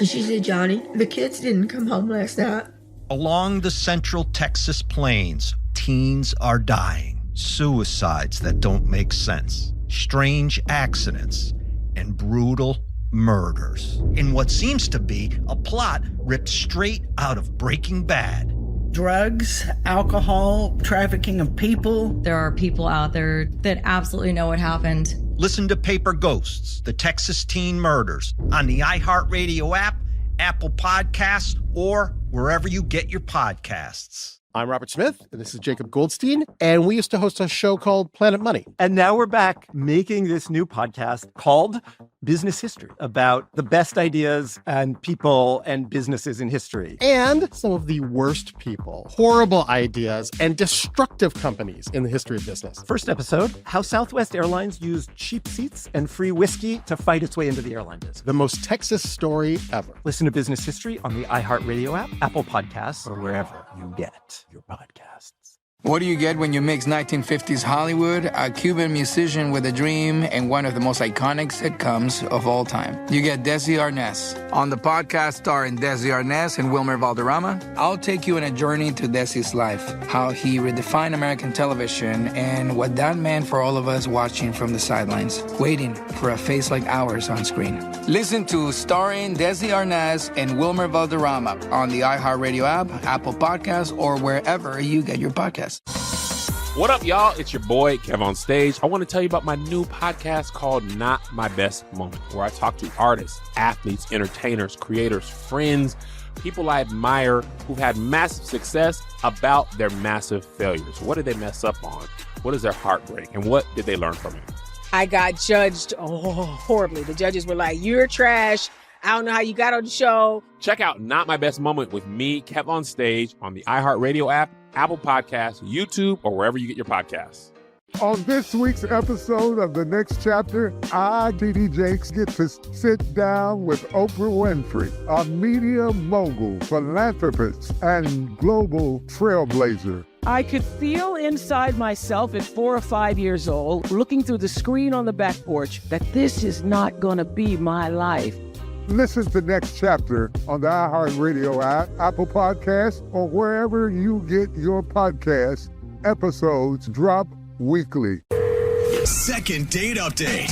And she said, Johnny, the kids didn't come home last night. Along the central Texas plains, teens are dying. Suicides that don't make sense. Strange accidents and brutal murders. In what seems to be a plot ripped straight out of Breaking Bad. Drugs, alcohol, trafficking of people. There are people out there that absolutely know what happened. Listen to Paper Ghosts, the Texas Teen Murders, on the iHeartRadio app, Apple Podcasts, or wherever you get your podcasts. I'm Robert Smith, and this is Jacob Goldstein, and we used to host a show called Planet Money. And now we're back making this new podcast called Business History, about the best ideas and people and businesses in history. And some of the worst people, horrible ideas, and destructive companies in the history of business. First episode, how Southwest Airlines used cheap seats and free whiskey to fight its way into the airline business. The most Texas story ever. Listen to Business History on the iHeartRadio app, Apple Podcasts, or wherever you get your podcasts. What do you get when you mix 1950s Hollywood, a Cuban musician with a dream, and one of the most iconic sitcoms of all time? You get Desi Arnaz. On the podcast starring Desi Arnaz and Wilmer Valderrama, I'll take you on a journey to Desi's life, how he redefined American television, and what that meant for all of us watching from the sidelines, waiting for a face like ours on screen. Listen to Starring Desi Arnaz and Wilmer Valderrama on the iHeartRadio app, Apple Podcasts, or wherever you get your podcasts. What up, y'all? It's your boy, Kev on Stage. I want to tell you about my new podcast called Not My Best Moment, where I talk to artists, athletes, entertainers, creators, friends, people I admire who've had massive success about their massive failures. What did they mess up on? What is their heartbreak? And what did they learn from it? I got judged horribly. The judges were like, you're trash. I don't know how you got on the show. Check out Not My Best Moment with me, Kev on Stage, on the iHeartRadio app, Apple Podcasts, YouTube, or wherever you get your podcasts. On this week's episode of The Next Chapter, I, D.D. Jakes, get to sit down with Oprah Winfrey, a media mogul, philanthropist, and global trailblazer. I could feel inside myself at 4 or 5 years old, looking through the screen on the back porch, that this is not going to be my life. Listen to Next Chapter on the iHeartRadio app, Apple Podcasts, or wherever you get your podcasts. Episodes drop weekly. Second date update.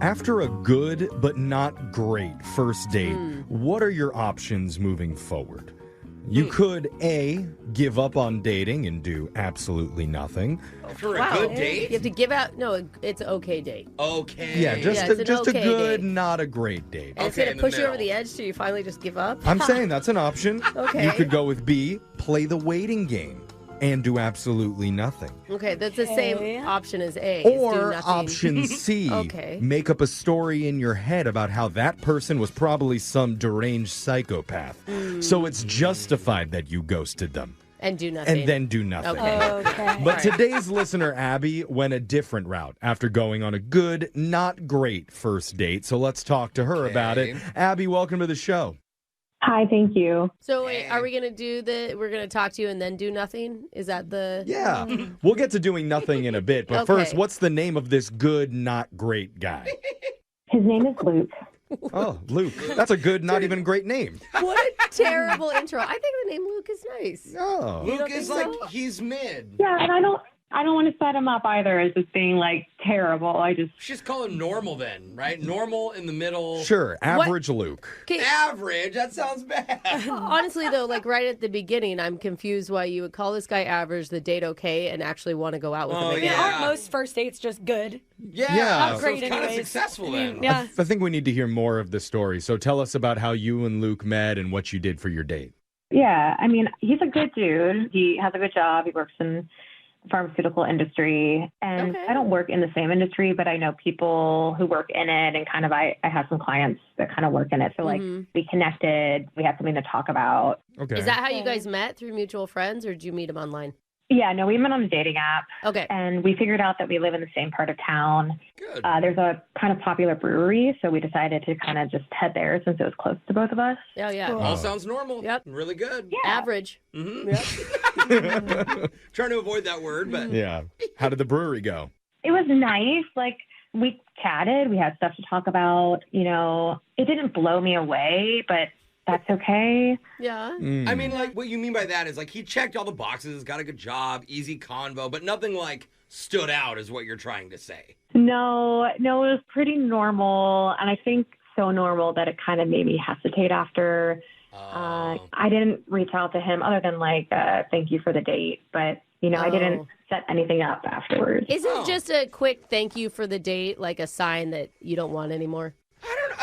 After a good but not great first date, what are your options moving forward? You could A, give up on dating and do absolutely nothing. For a good date? You have to give out, no, it's an okay date. Okay. Yeah, just it's a okay good, date. not a great date. And it's going to push you over the edge till you finally just give up? I'm saying that's an option. Okay. You could go with B, play the waiting game and do absolutely nothing. Okay, that's the same option as A. Or option C, Okay. make up a story in your head about how that person was probably some deranged psychopath. So it's justified that you ghosted them. And do nothing. And then do nothing. Okay. But today's listener, Abby, went a different route after going on a good, not great first date. So let's talk to her about it. Abby, welcome to the show. Hi, thank you. So wait, are we going to do we're going to talk to you and then do nothing? Is that the... Yeah. We'll get to doing nothing in a bit. But first, what's the name of this good, not great guy? His name is Luke. Oh, Luke. That's a good, not even great name. What a terrible intro. I think the name Luke is nice. Oh. Luke is like, he's mid. Yeah, and I don't want to set him up either as just being like terrible. Just call him normal then, right? Normal in the middle. Sure, average Luke. Average? That sounds bad. Honestly, though, like right at the beginning, I'm confused why you would call this guy average, the date okay, and actually want to go out with him again. Aren't most first dates just good? Yeah. Not great so it's kind of anyways. successful then. Yeah. I think we need to hear more of the story. So tell us about how you and Luke met and what you did for your date. Yeah, I mean, he's a good dude. He has a good job. He works in the pharmaceutical industry. And I don't work in the same industry, but I know people who work in it, and kind of I have some clients that kind of work in it. So like we connected. We had something to talk about. Okay. Is that how you guys met, through mutual friends, or did you meet him online? Yeah, no, we met on a dating app. Okay. And we figured out that we live in the same part of town. Good. There's a kind of popular brewery, so we decided to kind of just head there since it was close to both of us. Oh, yeah. Cool. All sounds normal. Yep. Really good. Yeah. Average. Yep. Trying to avoid that word, but... Yeah. How did the brewery go? It was nice. Like, We chatted. We had stuff to talk about. You know, it didn't blow me away, but that's okay. Yeah. I mean, like, what you mean by that is, like, he checked all the boxes, got a good job, easy convo, but nothing, like, stood out is what you're trying to say. No, it was pretty normal. And I think so normal that it kind of made me hesitate after. I didn't reach out to him other than, like, thank you for the date. But, you know, I didn't set anything up afterwards. Isn't just a quick thank you for the date like a sign that you don't want anymore?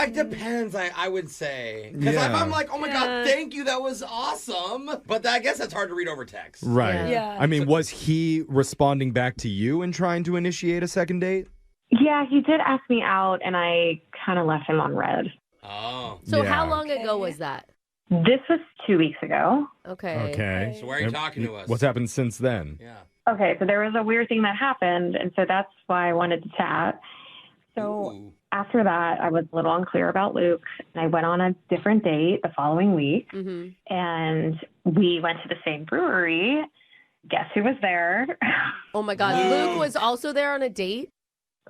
It depends, I would say. Because if I'm like, oh my God, thank you, that was awesome. But I guess that's hard to read over text. Right. Yeah. I mean, was he responding back to you and trying to initiate a second date? Yeah, he did ask me out, and I kind of left him on red. Oh. So how long ago was that? This was 2 weeks ago. Okay. So why are you talking to us? What's happened since then? Yeah. Okay, so there was a weird thing that happened, and so that's why I wanted to chat. So after that, I was a little unclear about Luke, and I went on a different date the following week, and we went to the same brewery. Guess who was there? Oh my God, Luke was also there on a date?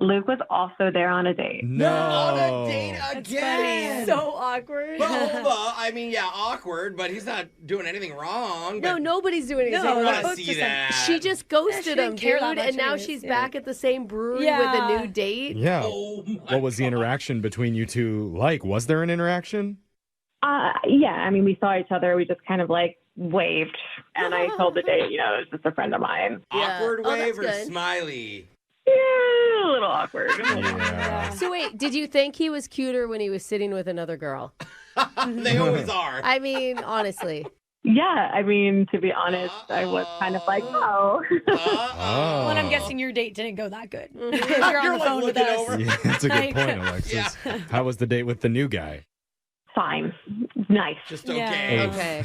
Luke was also there on a date. No. On a date again. So awkward. But hold on. I mean, yeah, awkward, but he's not doing anything wrong. No, nobody's doing anything I wrong. want to see that. She just ghosted him, care dude, that much and now anyways, she's back at the same brewery with a new date. Yeah. Oh What was the interaction between you two like? Was there an interaction? Yeah, I mean, we saw each other. We just kind of like waved, and I told the date, you know, it was just a friend of mine. Awkward wave or good. smiley? Yeah, a little awkward. Yeah. So wait, did you think he was cuter when he was sitting with another girl? They always are. I mean, honestly. Yeah, I mean, to be honest, I was kind of like, oh. Well, and I'm guessing your date didn't go that good. You're on the like phone with looking us. over. Yeah, that's a good Like- point, Alexis. How was the date with the new guy? Fine. Nice. Just Yeah. okay. Okay.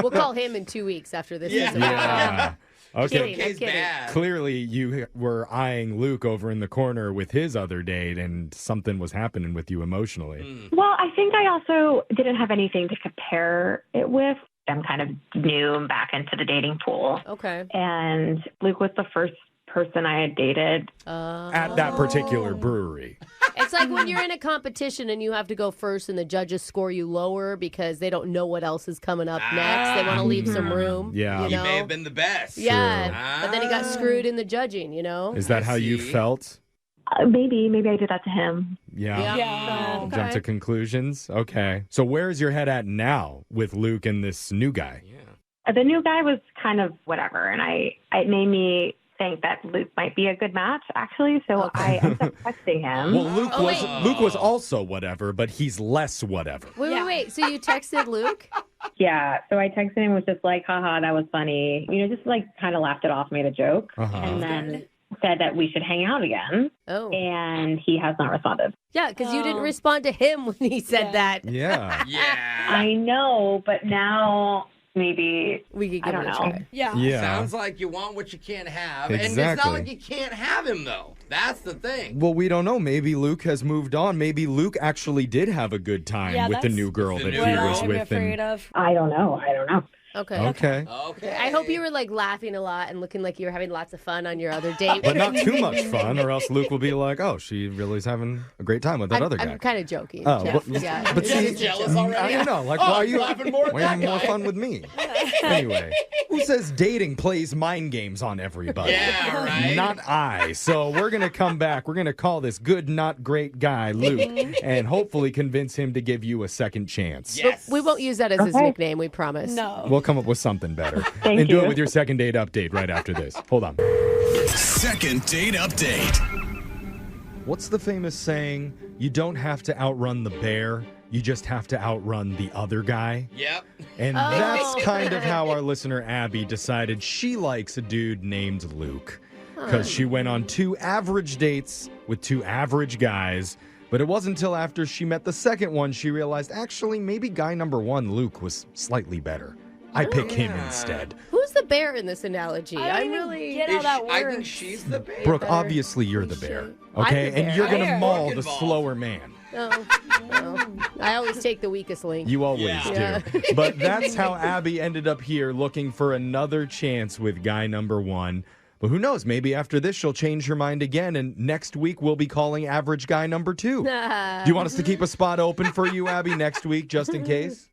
We'll call him in 2 weeks after this is over. Yeah. Okay. Kidding, I'm kidding. Bad. Clearly, you were eyeing Luke over in the corner with his other date, and something was happening with you emotionally. Well, I think I also didn't have anything to compare it with. I'm kind of new and back into the dating pool. Okay. And Luke was the first person I had dated. At that particular brewery. It's like when you're in a competition and you have to go first and the judges score you lower because they don't know what else is coming up next. They want to leave some room. Yeah. You He know? may have been the best. Yeah. But then he got screwed in the judging, you know? Is that how you see. felt? Maybe I did that to him. Yeah. Yeah. Jump to conclusions? Okay. So where's your head at now with Luke and this new guy? The new guy was kind of whatever, and it made me think that Luke might be a good match, actually. So I ended up texting him. Well, Luke was also whatever, but he's less whatever. Wait. So you texted Luke? Yeah. So I texted him, was just like, haha, that was funny. You know, just like kind of laughed it off, made a joke, and then said that we should hang out again. Oh. And he has not responded. Yeah, because you didn't respond to him when he said that. Yeah. Yeah. I know, but now maybe we could give it a try. Yeah. Sounds like you want what you can't have. And it's Exactly. not like you can't have him, though. That's the thing. Well, we don't know. Maybe Luke has moved on. Maybe Luke actually did have a good time with the new girl that he was with. I don't know. Okay. Okay. I hope you were like laughing a lot and looking like you were having lots of fun on your other date. But not too much fun, or else Luke will be like, "Oh, she really is having a great time with that other guy." I'm kind of joking. Oh, Jeff. but, Yeah. but see, jealous already? I don't know. Like, Oh, why are I'm you laughing more at why that having more guy. fun with me? Anyway, who says dating plays mind games on everybody? Yeah, right. Not I. So we're gonna come back. We're gonna call this good, not great guy Luke, and hopefully convince him to give you a second chance. But we won't use that as his nickname, we promise. No. We'll come up with something better. Thank and do you. it with your second date update right after this. Hold on. Second date update. What's the famous saying? You don't have to outrun the bear. You just have to outrun the other guy. Yep. And that's kind of how our listener Abby decided she likes a dude named Luke. Because she went on 2 average dates with 2 average guys. But it wasn't until after she met the second one she realized, actually, maybe guy number 1, Luke, was slightly better. I pick him instead. Who's the bear in this analogy? I I'm don't really. get how that works. I think she's the bear. Brooke, obviously you're the bear. I'm Okay? the And bear. you're going to Bear. maul the Involved. slower man. No. I always take the weakest link. You always Yeah. do. But that's how Abby ended up here looking for another chance with guy number 1. But who knows? Maybe after this, she'll change her mind again, and next week we'll be calling average guy number 2. Do you want us to keep a spot open for you, Abby, next week, just in case?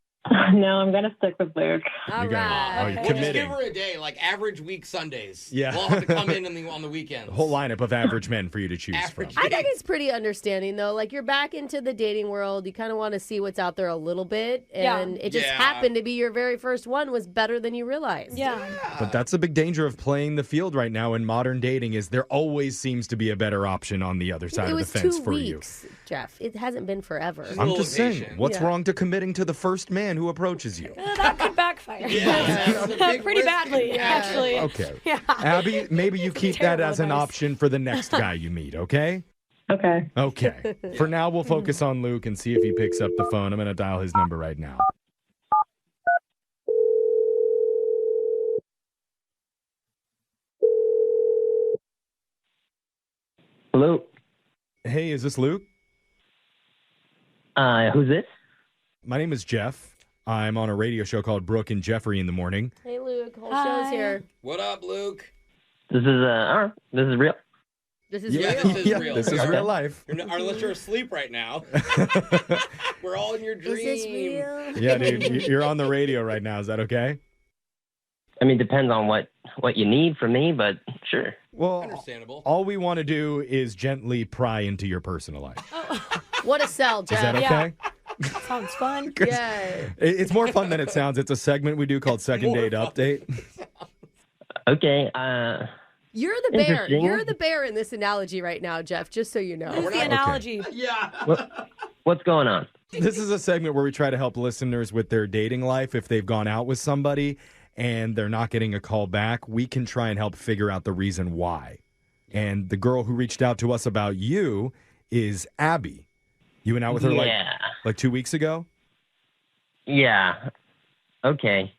No, I'm going to stick with Luke. All right. We'll just give her a day, like average week Sundays. Yeah. We'll have to come in on the weekends. Whole lineup of average men for you to choose from. I think it's pretty understanding, though. Like, you're back into the dating world. You kind of want to see what's out there a little bit. And it just happened to be your very first one was better than you realized. Yeah. But that's the big danger of playing the field right now in modern dating is there always seems to be a better option on the other side of the fence for you. It was 2 weeks, Jeff. It hasn't been forever. I'm just saying, what's wrong to committing to the first man who approaches you? That could backfire. Pretty badly, actually. Okay. Yeah. Abby, maybe you keep that as an option for the next guy you meet, okay? Okay. Okay. For now, we'll focus on Luke and see if he picks up the phone. I'm going to dial his number right now. Hello. Hey, is this Luke? Who's this? My name is Jeff. I'm on a radio show called Brooke and Jeffrey in the morning. Hey, Luke. Whole show's here. What up, Luke? This is real. This is This real. is real. This is real life. Unless you're asleep right now. We're all in your dream. Is this real? Yeah, dude, you're on the radio right now. Is that okay? I mean, depends on what you need from me, but sure. Well, understandable. All we want to do is gently pry into your personal life. What a sell, Jeff. Is that okay? Sounds fun. Yeah. It's more fun than it sounds. It's a segment we do called Second Date Update. Okay. You're the bear. Interesting. You're the bear in this analogy right now, Jeff, just so you know. What's the analogy? What's going on? This is a segment where we try to help listeners with their dating life. If they've gone out with somebody and they're not getting a call back, we can try and help figure out the reason why. And the girl who reached out to us about you is Abby. You went out with her like 2 weeks ago? Yeah. Okay.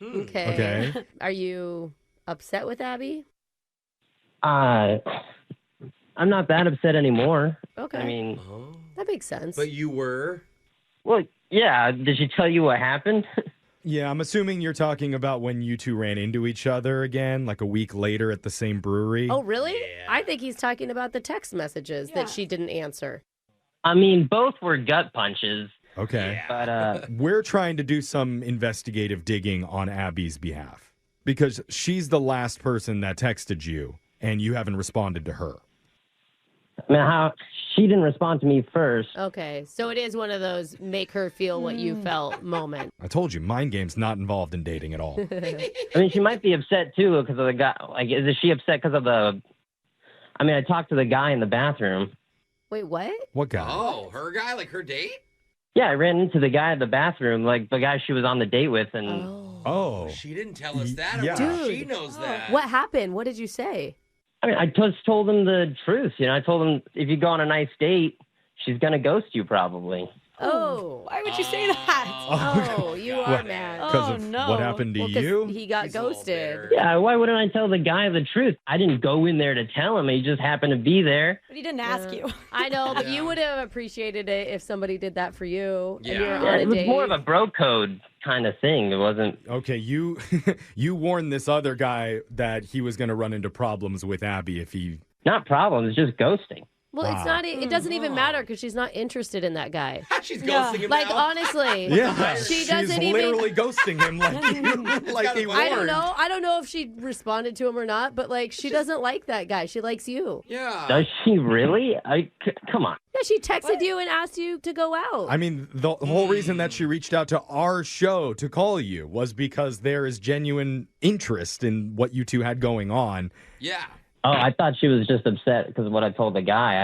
Okay. Are you upset with Abby? I'm not that upset anymore. Okay. I mean, That makes sense. But you were? well, yeah. Did she tell you what happened? Yeah, I'm assuming you're talking about when you two ran into each other again, like a week later at the same brewery. Oh, really? I think he's talking about the text messages that she didn't answer. I mean, both were gut punches. Okay. But we're trying to do some investigative digging on Abby's behalf because she's the last person that texted you and you haven't responded to her. I mean, she didn't respond to me first. Okay, so it is one of those make her feel what you felt moment. I told you, mind game's not involved in dating at all. I mean, she might be upset too because of the guy. Like, is she upset because of the? I mean, I talked to the guy in the bathroom. Wait, what? What guy? Oh, her guy? Like her date? Yeah, I ran into the guy at the bathroom, like the guy she was on the date with, and Oh. She didn't tell us that. yeah. Dude, she knows that. What happened? What did you say? I mean, I just told him the truth. You know, I told him if you go on a nice date, she's gonna ghost you probably. Oh. Why would you say that? Oh, you are mad. Because Oh, of no. what happened to Well, 'cause you? he got ghosted. Yeah, why wouldn't I tell the guy the truth? I didn't go in there to tell him. He just happened to be there. But he didn't ask you. I know, but you would have appreciated it if somebody did that for you. And you were Yeah, on a it was date. more of a bro code kind of thing. It wasn't. Okay, you you warned this other guy that he was going to run into problems with Abby if he... Not problems, just ghosting. Well, it's not. It doesn't even matter because she's not interested in that guy. She's ghosting him Like now. honestly, Yeah, she she's doesn't even. literally ghosting him like he warned. I don't know. I don't know if she responded to him or not, but like she doesn't like that guy. She likes you. Yeah. Does she really? Come on. Yeah, she texted you and asked you to go out. I mean, the whole reason that she reached out to our show to call you was because there is genuine interest in what you two had going on. Yeah. Oh, I thought she was just upset because of what I told the guy.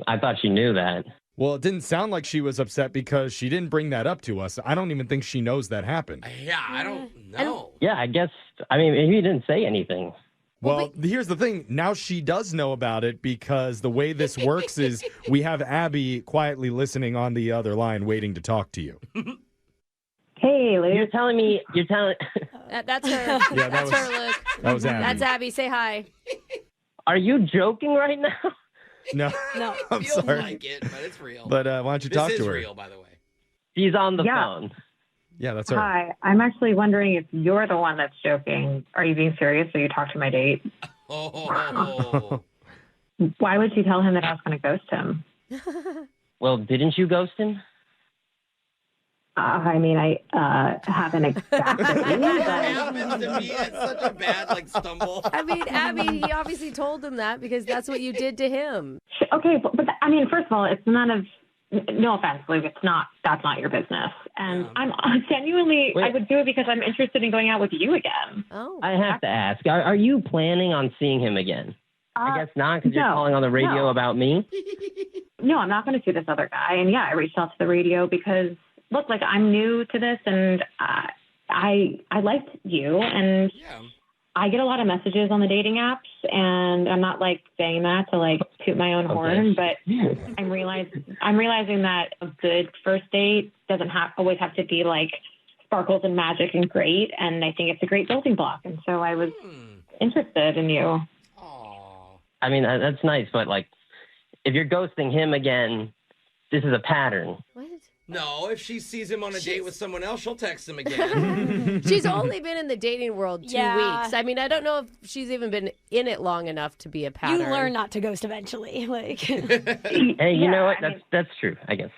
I thought she knew that. Well, it didn't sound like she was upset because she didn't bring that up to us. I don't even think she knows that happened. Yeah, I don't know. Yeah, I guess. I mean, he didn't say anything. Well, here's the thing. Now she does know about it because the way this works is we have Abby quietly listening on the other line waiting to talk to you. Hey, Luke. You're telling me. That's her. Yeah, That's her, Luke. That was Abby. That's Abby. Say hi. Are you joking right now? No. No. I'm Feels sorry. like it, but it's real. But why don't you talk This to is her? real, by the way. She's on the Yeah. phone. Yeah, that's her. Hi, I'm actually wondering if you're the one that's joking. Are you being serious? Or you talked to my date? Oh. Why would you tell him that I was going to ghost him? Well, didn't you ghost him? I mean, I haven't exactly. Happens to me. It's such a bad stumble. I mean, Abby, he obviously told him that because that's what you did to him. Okay, but I mean, first of all, it's none of. No offense, Luke. That's not your business. And I'm genuinely. Wait. I would do it because I'm interested in going out with you again. Oh. I have to ask, are you planning on seeing him again? I guess not, because you're calling on the radio about me? No, I'm not going to see this other guy. And yeah, I reached out to the radio because, look, I'm new to this and I liked you. And I get a lot of messages on the dating apps. And I'm not saying that to toot my own horn, but I'm realizing that a good first date doesn't always have to be sparkles and magic and great. And I think it's a great building block. And so I was interested in you. I mean, that's nice, but if you're ghosting him again, this is a pattern. What? No, if she sees him on a date with someone else, she'll text him again. She's only been in the dating world 2 weeks. I mean, I don't know if she's even been in it long enough to be a pattern. You learn not to ghost eventually. Hey, you know what? That's true, I guess.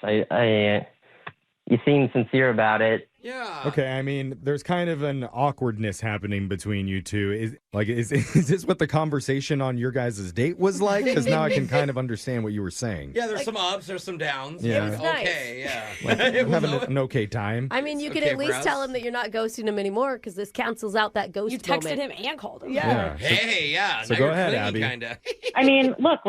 You seem sincere about it. Yeah. Okay, I mean, there's kind of an awkwardness happening between you two. Is this what the conversation on your guys' date was like? Because now I can kind of understand what you were saying. Yeah, there's some ups, there's some downs. Yeah. It was nice. Okay, yeah. I'm having an okay time. I mean, you could at least tell him that you're not ghosting him anymore because this cancels out that ghost You texted moment. him and called him. Yeah. Hey, yeah. So now go you're ahead, clingy, Abby. Kinda. I mean, look,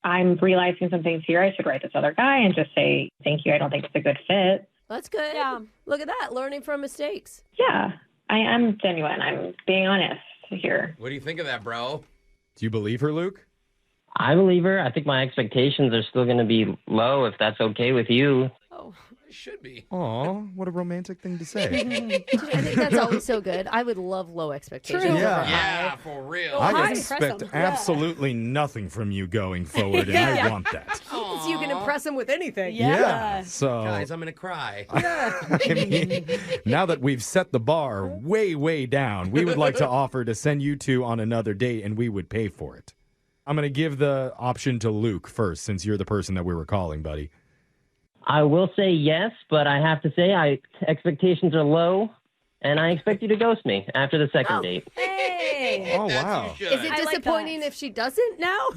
I'm realizing some things here. I should write this other guy and just say, thank you. I don't think it's a good fit. That's good. Yeah. Look at that. Learning from mistakes. Yeah, I am genuine. I'm being honest here. What do you think of that, bro? Do you believe her, Luke? I believe her. I think my expectations are still going to be low, if that's okay with you. Oh, it should be. Aw, what a romantic thing to say. I think that's always so good. I would love low expectations. True. Yeah. over Yeah, high. for real. I expect absolutely nothing from you going forward, and I want that. So you can impress him with anything. Yeah. So, Guys, I'm going to cry. I mean, now that we've set the bar way, way down, we would like to offer to send you two on another date, and we would pay for it. I'm going to give the option to Luke first, since you're the person that we were calling, buddy. I will say yes, but I have to say expectations are low, and I expect you to ghost me after the second date. Hey. Oh, wow. Is it disappointing if she doesn't now?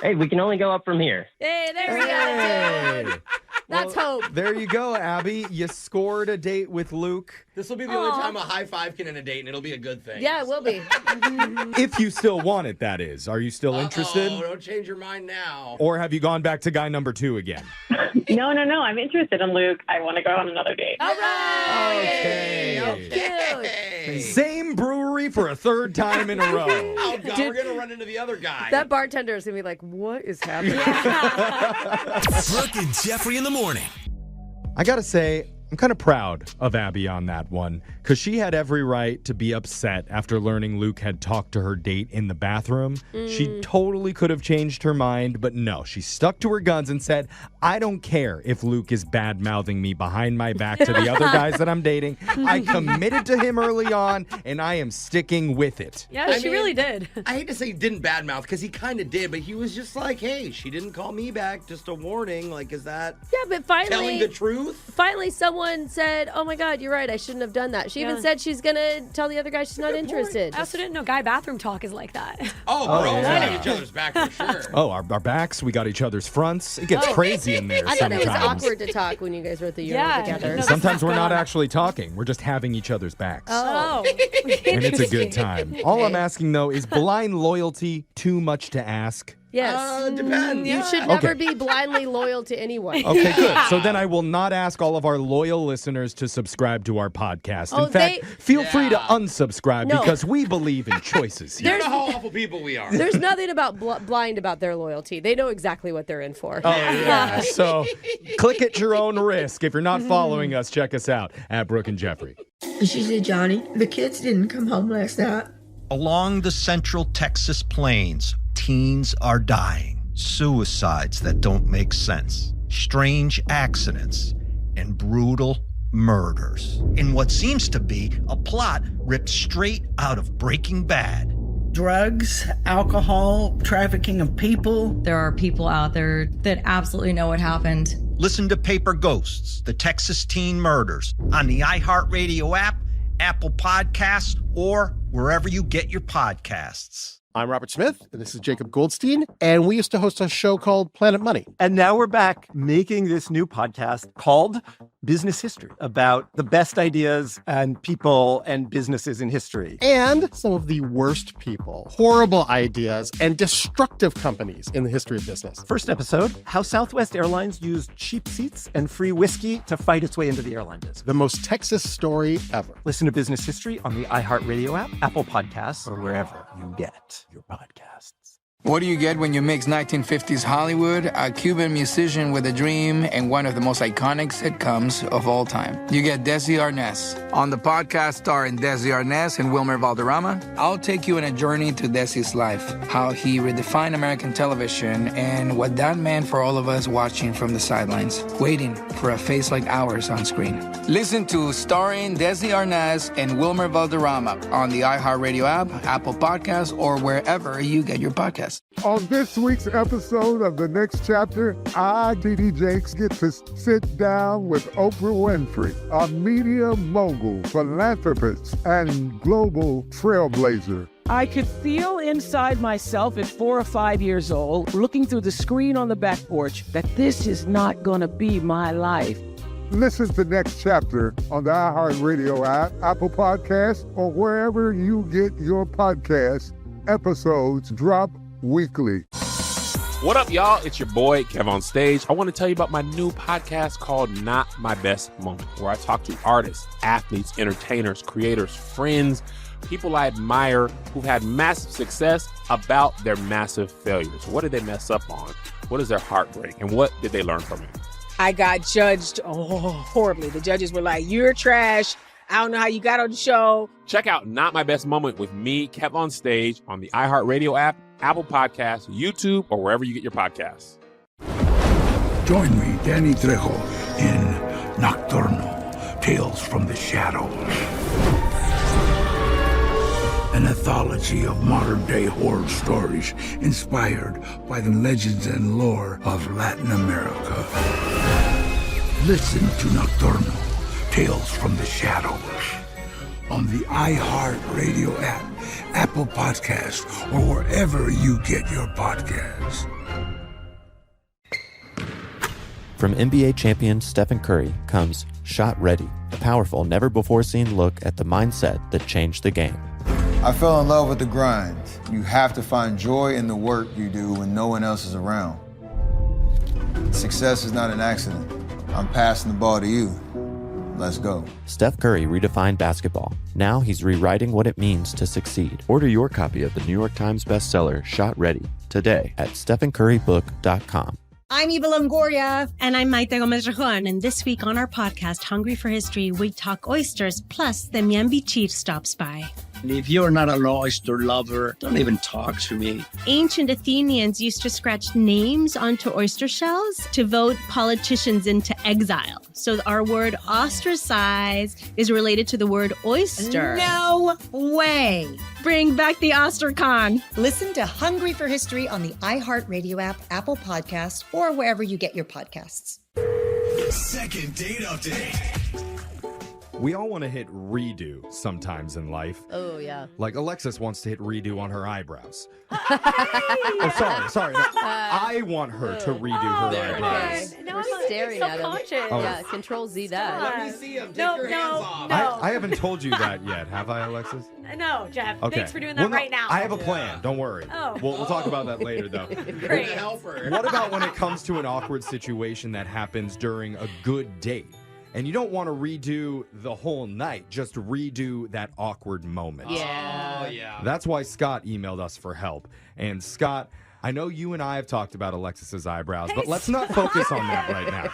Hey, we can only go up from here. Hey, there's the attitude. That's hope. There you go, Abby. You scored a date with Luke. This will be the only time a high five can end a date, and it'll be a good thing. Yeah, it will be. If you still want it, that is. Are you still interested? Oh, don't change your mind now. Or have you gone back to guy number 2 again? No. I'm interested in Luke. I want to go on another date. All right. Okay. Same brewery for a third time in a row. Oh, God, we're going to run into the other guy. That bartender is going to be like, what is happening? Brooke and Jeffrey in the morning. I gotta say, I'm kind of proud of Abby on that one, because she had every right to be upset after learning Luke had talked to her date in the bathroom. She totally could have changed her mind, but no, she stuck to her guns and said, I don't care if Luke is bad-mouthing me behind my back to the other guys that I'm dating. I committed to him early on, and I am sticking with it. Yeah, she really did. I hate to say he didn't badmouth, because he kind of did, but he was just like, hey, she didn't call me back, just a warning. Is that but finally, telling the truth? Finally, someone said, oh my God, you're right, I shouldn't have done that. She even said she's going to tell the other guy she's not interested. I also didn't know guy bathroom talk is like that. Oh, bro, we got each other's back for sure. Oh, our backs, we got each other's fronts. It gets crazy in there I thought sometimes. it was awkward to talk when you guys were at the urinal together. Sometimes we're not actually talking. We're just having each other's backs. Oh. And it's a good time. All I'm asking, though, is blind loyalty too much to ask? Yes. Depends. You should never be blindly loyal to anyone. Okay, good. So then I will not ask all of our loyal listeners to subscribe to our podcast. In fact, feel free to unsubscribe because we believe in choices here. You know how awful people we are. There's nothing about blind about their loyalty. They know exactly what they're in for. Oh, yeah. So click at your own risk. If you're not following us, check us out at Brooke and Jeffrey. She said, Johnny, the kids didn't come home last night. Along the central Texas plains, teens are dying. Suicides that don't make sense. Strange accidents and brutal murders in what seems to be a plot ripped straight out of Breaking Bad. Drugs, alcohol, trafficking of people. There are people out there that absolutely know what happened. Listen to Paper Ghosts, the Texas Teen Murders, on the iHeartRadio app, Apple Podcasts, or wherever you get your podcasts. I'm Robert Smith, and this is Jacob Goldstein, and we used to host a show called Planet Money. And now we're back making this new podcast called Business History, about the best ideas and people and businesses in history. And some of the worst people, horrible ideas, and destructive companies in the history of business. First episode, how Southwest Airlines used cheap seats and free whiskey to fight its way into the airline business. The most Texas story ever. Listen to Business History on the iHeartRadio app, Apple Podcasts, or wherever you get your podcasts. What do you get when you mix 1950s Hollywood, a Cuban musician with a dream, and one of the most iconic sitcoms of all time? You get Desi Arnaz. On the podcast starring Desi Arnaz and Wilmer Valderrama, I'll take you on a journey to Desi's life, how he redefined American television, and what that meant for all of us watching from the sidelines, waiting for a face like ours on screen. Listen to Starring Desi Arnaz and Wilmer Valderrama on the iHeartRadio app, Apple Podcasts, or wherever you get your podcasts. On this week's episode of The Next Chapter, I, D.D. Jakes, get to sit down with Oprah Winfrey, a media mogul, philanthropist, and global trailblazer. I could feel inside myself at 4 or 5 years old, looking through the screen on the back porch, that this is not going to be my life. Listen to Next Chapter on the iHeartRadio app, Apple Podcasts, or wherever you get your podcasts. Episodes drop weekly. What up, y'all? It's your boy, Kev on Stage. I want to tell you about my new podcast called Not My Best Moment, where I talk to artists, athletes, entertainers, creators, friends, people I admire who've had massive success about their massive failures. What did they mess up on? What is their heartbreak? And what did they learn from it? I got judged horribly. The judges were like, "You're trash. I don't know how you got on the show." Check out Not My Best Moment with me, Kev on Stage, on the iHeartRadio app, Apple Podcasts, YouTube, or wherever you get your podcasts. Join me, Danny Trejo, in Nocturnal, Tales from the Shadows. An anthology of modern-day horror stories inspired by the legends and lore of Latin America. Listen to Nocturnal, Tales from the Shadows on the iHeartRadio app, Apple Podcasts, or wherever you get your podcasts. From NBA champion Stephen Curry comes Shot Ready, a powerful, never-before-seen look at the mindset that changed the game. I fell in love with the grind. You have to find joy in the work you do when no one else is around. Success is not an accident. I'm passing the ball to you. Let's go. Steph Curry redefined basketball. Now he's rewriting what it means to succeed. Order your copy of the New York Times bestseller, Shot Ready, today at stephencurrybook.com. I'm Eva Longoria. And I'm Maite Gomez-Rejon. And this week on our podcast, Hungry for History, we talk oysters, plus the Miami Chief stops by. And if you're not an oyster lover, don't even talk to me. Ancient Athenians used to scratch names onto oyster shells to vote politicians into exile. So our word ostracize is related to the word oyster. No way. Bring back the Ostercon. Listen to Hungry for History on the iHeartRadio app, Apple Podcasts, or wherever you get your podcasts. Second date update. We all want to hit redo sometimes in life. Oh, yeah. Like Alexis wants to hit redo on her eyebrows. Oh, sorry. No, I want her to redo her eyebrows. No, I'm staring at him. Oh. Yeah, Control Z that. Let me see him. Take your hands off. I haven't told you that yet, have I, Alexis? No, Jeff. Okay. Thanks for doing that right now. I have a plan. Don't worry. Oh. We'll talk about that later, though. Great. What about when it comes to an awkward situation that happens during a good date? And you don't want to redo the whole night, just redo that awkward moment. Yeah. Oh, yeah. That's why Scott emailed us for help. And Scott, I know you and I have talked about Alexis's eyebrows, but let's not focus on that right now.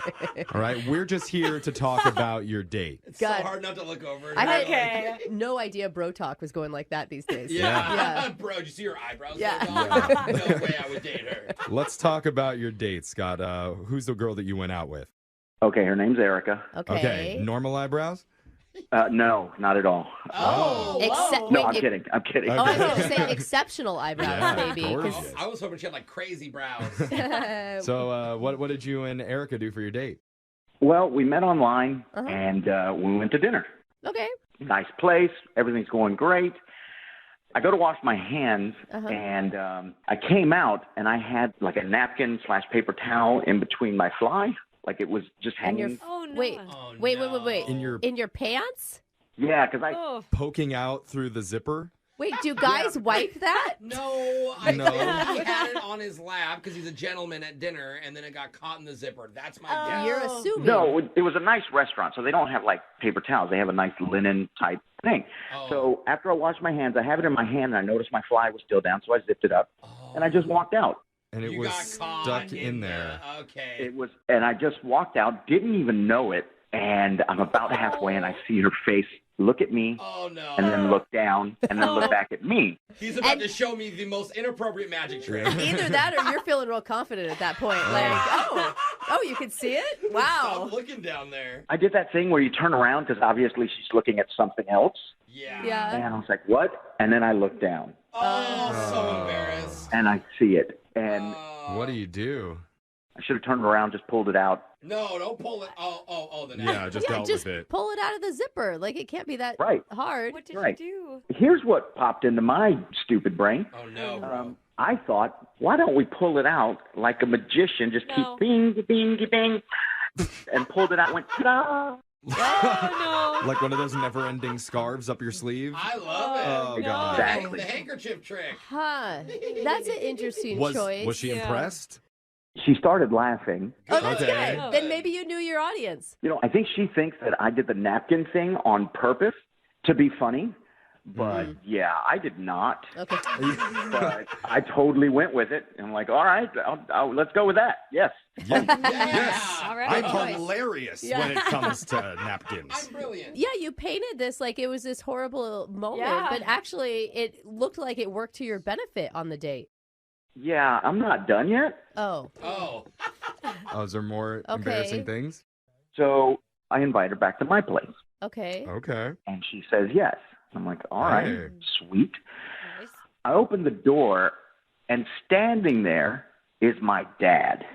All right? We're just here to talk about your date. It's so hard not to look over. I had no idea bro talk was going like that these days. Yeah. Bro, did you see her eyebrows? Yeah. No way I would date her. Let's talk about your date, Scott. Who's the girl that you went out with? Okay, her name's Erica. Okay. Normal eyebrows? No, not at all. No, I'm kidding. I'm kidding. Oh, I was going to say exceptional eyebrows, Yeah, maybe. 'cause- gorgeous. I was hoping she had like crazy brows. So, what did you and Erica do for your date? Well, we met online and we went to dinner. Okay. Nice place. Everything's going great. I go to wash my hands and I came out and I had like a napkin / paper towel in between my fly. Like it was just hanging. Wait. In your pants? Yeah, because I Poking out through the zipper? Wait, do guys wipe that? No, I No. think he had it on his lap because he's a gentleman at dinner, and then it got caught in the zipper. That's my guess. You're assuming. No, it was a nice restaurant, so they don't have like paper towels. They have a nice linen type thing. So after I washed my hands, I have it in my hand, and I noticed my fly was still down, so I zipped it up, and I just walked out. And it was stuck in there. Okay. It was, and I just walked out, didn't even know it, and I'm about halfway, and I see her face look at me, and then look down, and then look back at me. He's about to show me the most inappropriate magic trick. Either that or you're feeling real confident at that point. Like, you can see it? Wow. Stop looking down there. I did that thing where you turn around because obviously she's looking at something else. Yeah. And I was like, what? And then I looked down. So embarrassed. And I see it. And what do you do? I should have turned around, just pulled it out. No, don't pull it. The Yeah, just dealt just with it. pull it out of the zipper. Like, it can't be that hard. What did Right. you do? Here's what popped into my stupid brain. Oh, no. I thought, why don't we pull it out like a magician? Just keep bing, bing, bing, and pulled it out and went, ta-da! Like one of those never-ending scarves up your sleeve? I love it. Oh, God. Exactly. The handkerchief trick. Huh. That's an interesting choice. Was she impressed? She started laughing. Oh, that's Okay. good. Then maybe you knew your audience. You know, I think she thinks that I did the napkin thing on purpose to be funny. But yeah, I did not. Okay. But I totally went with it. And I'm like, all right, let's go with that. Yes. Yes. All right. I'm hilarious when it comes to napkins. I'm brilliant. Yeah, you painted this like it was this horrible moment, Yeah. but actually it looked like it worked to your benefit on the date. Yeah, I'm not done yet. Oh. Oh. Oh, is there more embarrassing things? So I invite her back to my place. Okay. Okay. And she says yes. I'm like, all right, Hey. sweet. I open the door, and standing there is my dad.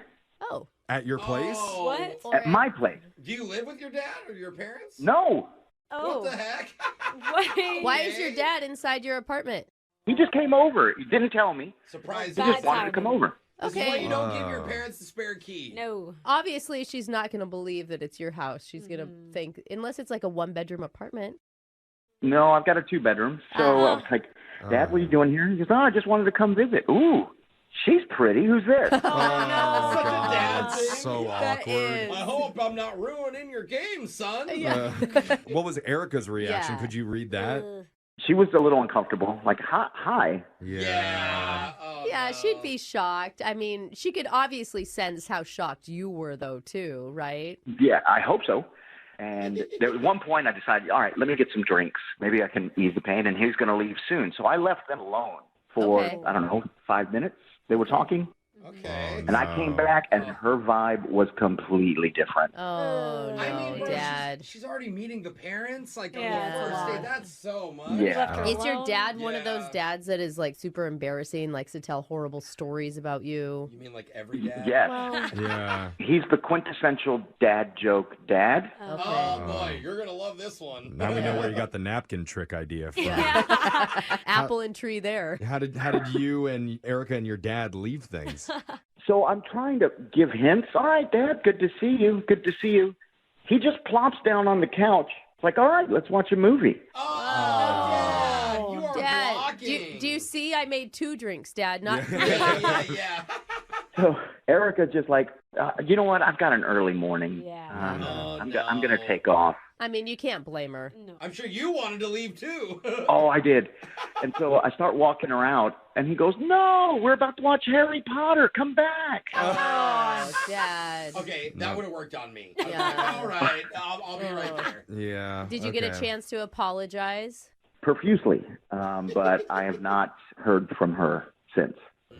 Oh. At your place? What? At my place. Do you live with your dad or your parents? No. Oh. What the heck? Wait. Why is your dad inside your apartment? He just came over. He didn't tell me. Surprise. He just wanted to come over. This is why you don't give your parents the spare key. No. Obviously, she's not going to believe that it's your house. She's going to think, unless it's like a 1-bedroom apartment. No, I've got a 2-bedroom. So I was like, Dad, what are you doing here? He goes, I just wanted to come visit. Ooh, she's pretty. Who's this? Such a dad thing. So That awkward. is- I hope I'm not ruining your game, son. What was Erica's reaction? Yeah. Could you read that? She was a little uncomfortable. Like, hi. Yeah. Oh, Yeah, no. she'd be shocked. I mean, she could obviously sense how shocked you were, though, too, right? Yeah, I hope so. And there was one point I decided, all right, let me get some drinks. Maybe I can ease the pain. And he's going to leave soon. So I left them alone for, Okay. I don't know, 5 minutes. They were talking. Okay. And I came back, and her vibe was completely different. Oh, no, I mean, bro, Dad. she's already meeting the parents, like on Yeah. the first date. That's so much. Yeah. Is your dad one of Yeah. those dads that is like super embarrassing, likes to tell horrible stories about you? You mean like every dad? Yes. Yeah. He's the quintessential dad joke dad. Oh boy, you're gonna love this one. Now we know where you got the napkin trick idea from. Apple and tree there. How did you and Erica and your dad leave things? So I'm trying to give hints. All right, Dad, good to see you. Good to see you. He just plops down on the couch. It's like, all right, let's watch a movie. Oh, Dad, you are Dad, blocking. do you see I made 2 drinks, Dad? Not Yeah. So Erica just like, you know what? I've got an early morning. Yeah. I'm going to take off. I mean, you can't blame her. I'm sure you wanted to leave too. Oh, I did. And so I start walking her out, and he goes, no, we're about to watch Harry Potter. Come back. Oh, Dad. Okay, that would have worked on me. Yeah. All right, I'll be right there. Yeah. Did you get a okay. chance to apologize? Profusely. But I have not heard from her since.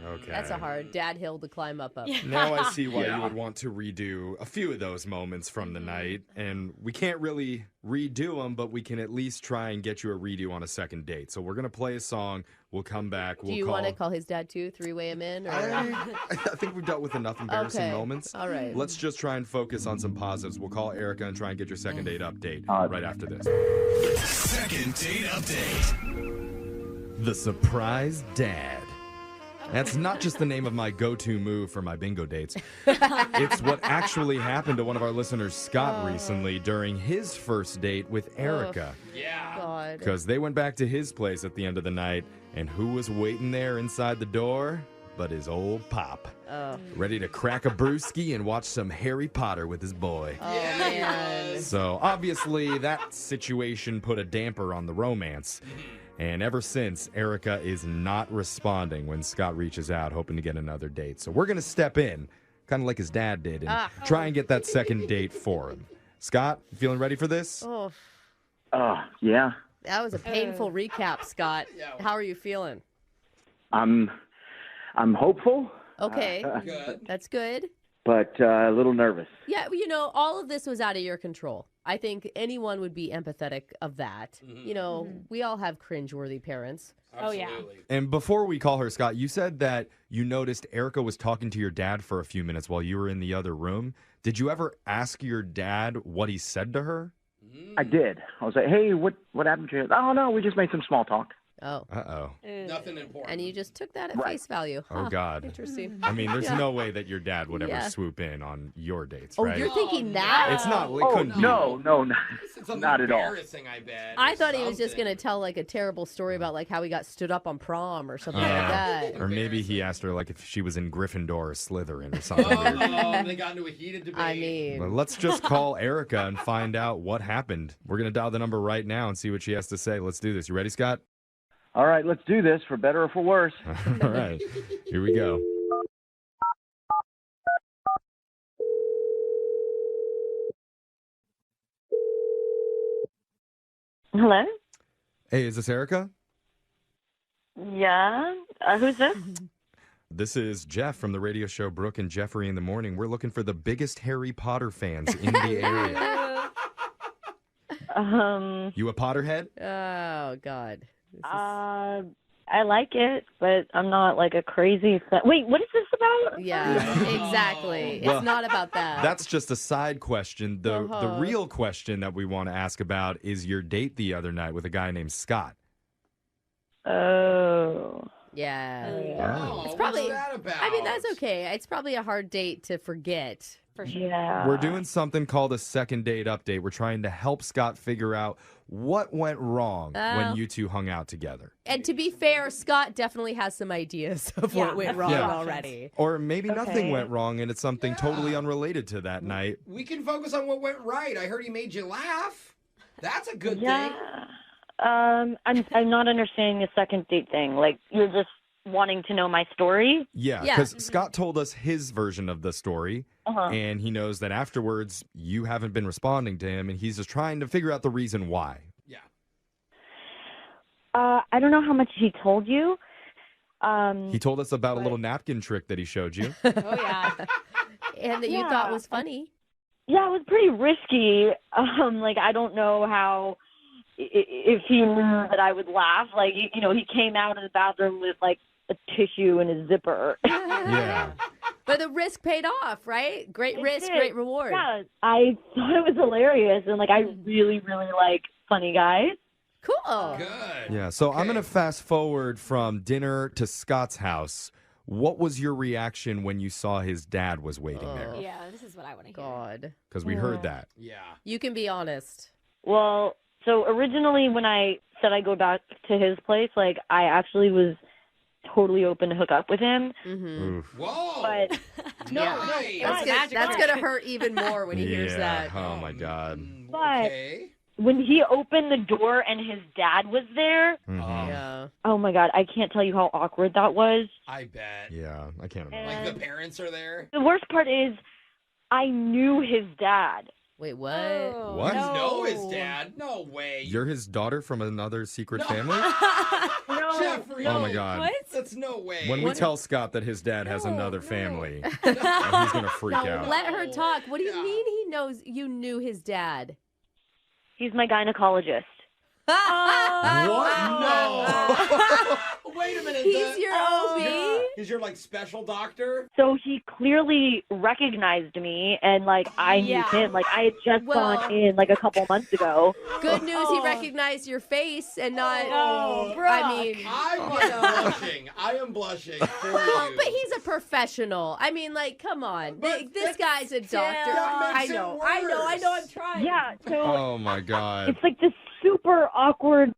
Okay. That's a hard dad hill to climb up of. Now I see why you would want to redo a few of those moments from the night. And we can't really redo them, but we can at least try and get you a redo on a second date. So we're going to play a song. We'll come back. Do you want to call his dad too? Three-way him in? Or... I think we've dealt with enough embarrassing moments. All right. Let's just try and focus on some positives. We'll call Erica and try and get your second date update right after this. Second date update. The surprise dad. That's not just the name of my go-to move for my bingo dates. It's what actually happened to one of our listeners, Scott, recently during his first date with Erica. God. Because they went back to his place at the end of the night, and who was waiting there inside the door but his old pop? Ready to crack a brewski and watch some Harry Potter with his boy. Oh, man. So, obviously, that situation put a damper on the romance. And ever since, Erica is not responding when Scott reaches out, hoping to get another date. So we're going to step in, kind of like his dad did, and try and get that second date for him. Scott, you feeling ready for this? Yeah. That was a painful recap, Scott. How are you feeling? I'm hopeful. Okay. That's good. But a little nervous. Yeah, all of this was out of your control. I think anyone would be empathetic of that. We all have cringeworthy parents. Absolutely. Oh, yeah. And before we call her, Scott, you said that you noticed Erica was talking to your dad for a few minutes while you were in the other room. Did you ever ask your dad what he said to her? I did. I was like, hey, what happened to you? Oh, no, we just made some small talk. Oh. Uh-oh. Nothing important. And you just took that at face value. Oh, God. Interesting. I mean, there's no way that your dad would ever swoop in on your dates, right? Oh, you're thinking that? It's not. It couldn't be. No, not at all. Embarrassing, I bet. I thought he was just going to tell a terrible story about how he got stood up on prom or something like that. Or maybe he asked her if she was in Gryffindor or Slytherin or something weird. They got into a heated debate. I mean, Well, let's just call Erica and find out what happened. We're going to dial the number right now and see what she has to say. Let's do this. You ready, Scott? All right, let's do this for better or for worse. All right, here we go. Hello? Hey, is this Erica? Yeah. Who's this? This is Jeff from the radio show Brooke and Jeffrey in the Morning. We're looking for the biggest Harry Potter fans in the area. You a Potterhead? Oh, God. I like it, but I'm not a crazy fan. Wait, what is this about? Yeah, exactly. Well, it's not about that. That's just a side question. The real question that we want to ask about is your date the other night with a guy named Scott. Oh. Yeah. Oh. It's probably, what's that about? I mean, that's okay. It's probably a hard date to forget. For sure. Yeah. We're doing something called a second date update. We're trying to help Scott figure out what went wrong when you two hung out together. And to be fair, Scott definitely has some ideas of what went wrong already. Or maybe nothing went wrong and it's something totally unrelated to that night. We can focus on what went right. I heard he made you laugh. That's a good Yeah. thing. I'm not understanding the second date thing. You're just wanting to know my story? Yeah, because Scott told us his version of the story, and he knows that afterwards you haven't been responding to him, and he's just trying to figure out the reason why. Yeah. I don't know how much he told you. He told us about a little napkin trick that he showed you. Oh, yeah. And that you thought was funny. Yeah, it was pretty risky. I don't know how, if he knew that I would laugh. He came out of the bathroom with, a tissue in his zipper. Yeah. But the risk paid off, right? Great risk, great reward. Yeah, I thought it was hilarious. And, I really, really like funny guys. Cool. Good. Yeah, so I'm going to fast forward from dinner to Scott's house. What was your reaction when you saw his dad was waiting there? Yeah, this is what I want to hear. God. Because we heard that. Yeah. You can be honest. Well, so originally when I said I'd go back to his place, I actually was totally open to hook up with him. Mm-hmm. Whoa. But That's going to hurt even more when he hears that. Oh, my God. But when he opened the door and his dad was there, Yeah. oh, my God, I can't tell you how awkward that was. I bet. Yeah, I can't imagine. The parents are there. The worst part is I knew his dad. Wait, what? What? You know his dad? No way. You're his daughter from another secret family? No. Jeffrey. Oh, my God. What? That's no way. When we tell Scott that his dad has another family, he's going to freak out. Let her talk. What do you mean he knows you knew his dad? He's my gynecologist. What? No. Wait a minute. He's your OB? He's your, special doctor? So he clearly recognized me, and, I knew him. I had just gone in, a couple months ago. Good news, he recognized your face and not... Brooke. I mean... I am blushing for you. But he's a professional. I mean, come on. This guy's a doctor. That I makes know, it I know, worse. I'm trying. Yeah, so Oh, my God. it's this super awkward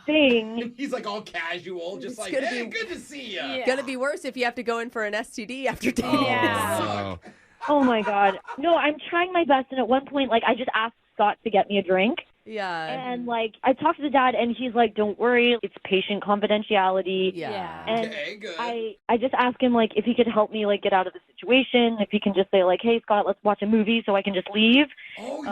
thing. He's all casual, just It's like, gonna hey, be- good to see you. Yeah. Gonna be worse if you have to go in for an STD after dating. Yeah. Oh. Oh my God. No, I'm trying my best. And at one point, I just asked Scott to get me a drink. Yeah. And I talked to the dad, and he's like, "Don't worry, it's patient confidentiality." Yeah. And Okay, good. I just asked him if he could help me get out of the situation. If he can just say "Hey Scott, let's watch a movie," so I can just leave. Oh, you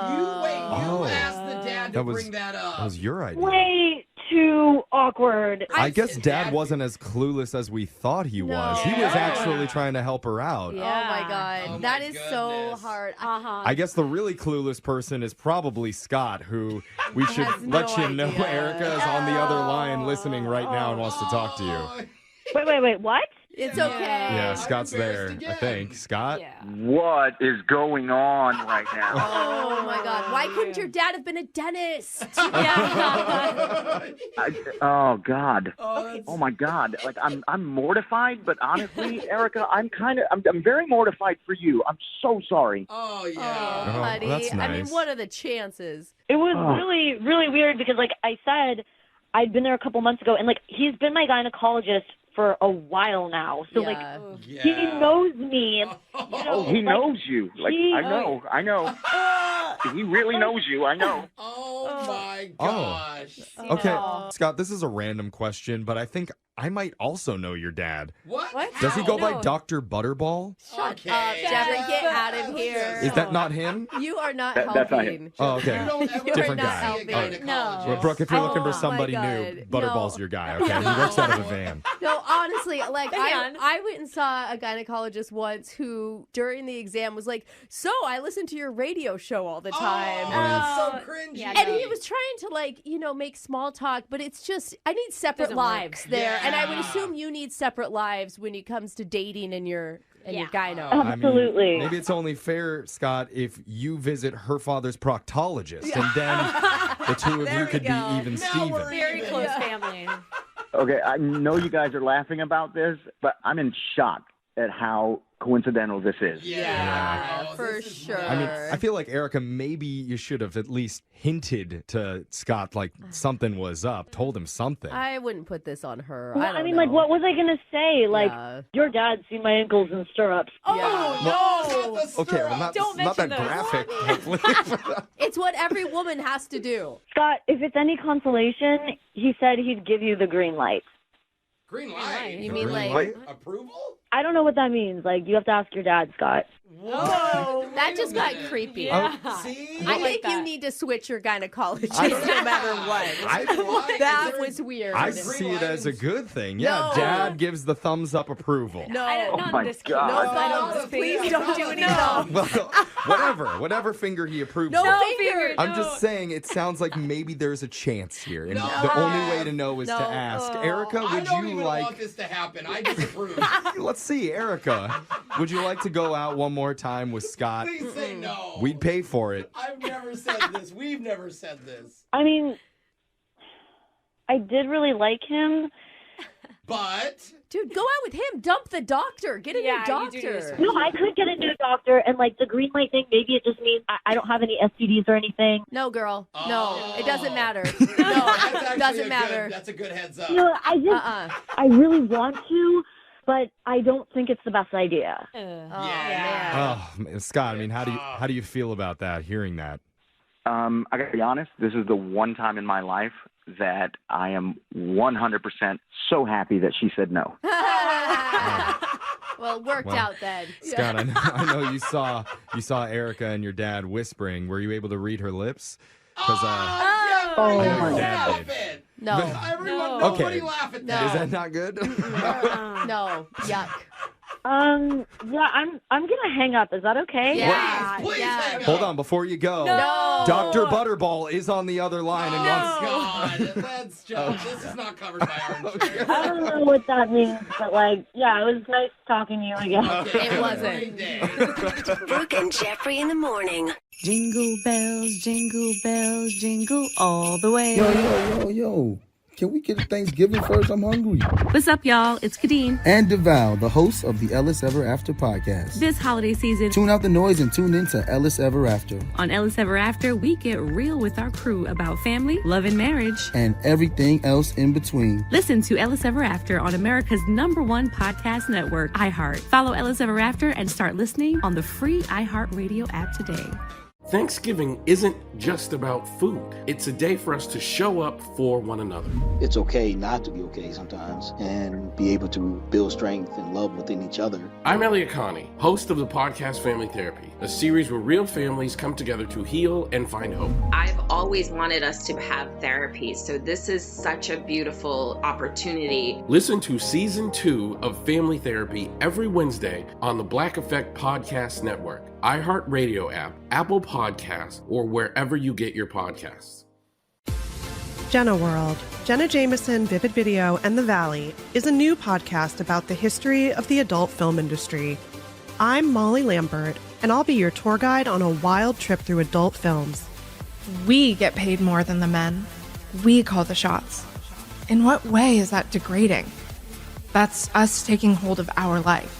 asked the dad to That was, bring that up. that was your idea. Way too awkward. I guess Dad wasn't as clueless as we thought he was. He was actually trying to help her out. Oh my God. That is so hard. I guess the really clueless person is probably Scott, who we should let you know Erica is on the other line listening right now and wants to talk to you. Wait, what? It's okay. Yeah, Scott's there, I think. Scott? What is going on right now? Oh my God. Why couldn't your dad have been a dentist? Oh God. Oh my God. I'm mortified, but honestly, Erica, I'm very mortified for you. I'm so sorry. Oh yeah. Oh, buddy. that's I mean, nice. what are the chances? It was really, really weird because, I said, I'd been there a couple months ago, and he's been my gynecologist for a while now. So he knows me. He knows you. I know. He really knows you. I know. Oh my gosh. Okay, Scott, this is a random question, but I think I might also know your dad. What? Does he go by No. Dr. Butterball? Shut up, Jeffrey. Get out of here. Is that not him? You are not That's helping. not him. Oh, okay. You don't ever Different not guy. helping. All right. No. Well, Brooke, if you're looking for Oh, somebody my new, God. Butterball's No. your guy, okay? He works out of a van. No, honestly, Hang on. I went and saw a gynecologist once who, during the exam, was like, "So I listen to your radio show all the time." That's so cringy. Yeah, And he was trying to make small talk, but it's just, I need separate Doesn't work. lives there. And I would Yeah. assume you need separate lives when it comes to dating and your gyno. Absolutely. I mean, maybe it's only fair, Scott, if you visit her father's proctologist, and then the two of you could be even Steven. Very close family. Okay, I know you guys are laughing about this, but I'm in shock at how coincidental this is. Yeah, for sure. I mean, I feel like, Erica, maybe you should have at least hinted to Scott something was up, told him something. I wouldn't put this on her. Well, I don't mean, know. what was I going to say? Yeah. Your dad's seen my ankles in stirrups. Oh, no. Okay, well, Don't not that mention graphic, hopefully. It's what every woman has to do. Scott, if it's any consolation, he said he'd give you the green light. Green light. You mean Green like... light? Approval? I don't know what that means. You have to ask your dad, Scott. Whoa. That just got creepy. Yeah. See? I like think you that. need to switch your gynecologist no matter what. That was weird. I see it as a good thing. Yeah, No. Dad gives the thumbs up approval. No. Not my in this God. case. No I thumbs. don't think Please so. don't do any No. thumbs. Whatever finger he approves No of. finger. I'm just saying, it sounds like maybe there's a chance here, and No. the only way to know is to No. ask. Erica, I would don't you even like? want this to happen. I disapprove. Let's see, Erica. Would you like to go out one more time with Scott? Please say no. We'd pay for it. I've never said this. We've never said this. I mean, I did really like him. But Dude, go out with him. Dump the doctor. Get a new Yeah, you do doctor. this. No, I could get a new doctor, and the green light thing, maybe it just means I don't have any STDs or anything. No, girl. No, it doesn't matter. that's No, actually doesn't matter. That's a good heads up. I just, I really want to, but I don't think it's the best idea. Oh, man, Scott, I mean, how do you feel about that? Hearing that? I gotta be honest, this is the one time in my life that I am 100% so happy that she said no. Well, it worked out then. Scott, I know you saw Erica and your dad whispering. Were you able to read her lips? Because Oh, your dad did. No. Nobody laugh at that. Is that not good? No. Yuck. Yeah, I'm gonna hang up. Is that okay? Yeah. Please hang up. Hold on, before you go. No. Dr. Butterball is on the other line and wants. God, that's just, this is not covered by our insurance. I don't know what that means, but it was nice talking to you again. Okay, It wasn't. Brooke and Jeffrey in the morning. Jingle bells, jingle all the way. Yo. Can we get to Thanksgiving first? I'm hungry. What's up, y'all? It's Kadeen. And DeVal, the host of the Ellis Ever After podcast. This holiday season, Tune out the noise and tune in to Ellis Ever After. on Ellis Ever After, we get real with our crew about family, love, and marriage. And everything else in between. Listen to Ellis Ever After on America's #1 podcast network, iHeart. Follow Ellis Ever After and start listening on the free iHeartRadio app today. Thanksgiving isn't just about food. It's a day for us to show up for one another. It's okay not to be okay sometimes and be able to build strength and love within each other. I'm Elliot Connie, host of the podcast Family Therapy, a series where real families come together to heal and find hope. I've always wanted us to have therapy, so this is such a beautiful opportunity. Listen to Season 2 of Family Therapy every Wednesday on the Black Effect Podcast Network, iHeartRadio app, Apple Podcasts, or wherever you get your podcasts. Jenna World, Jenna Jameson, Vivid Video, and The Valley is a new podcast about the history of the adult film industry. I'm Molly Lambert, and I'll be your tour guide on a wild trip through adult films. We get paid more than the men. We call the shots. In what way is that degrading? That's us taking hold of our life.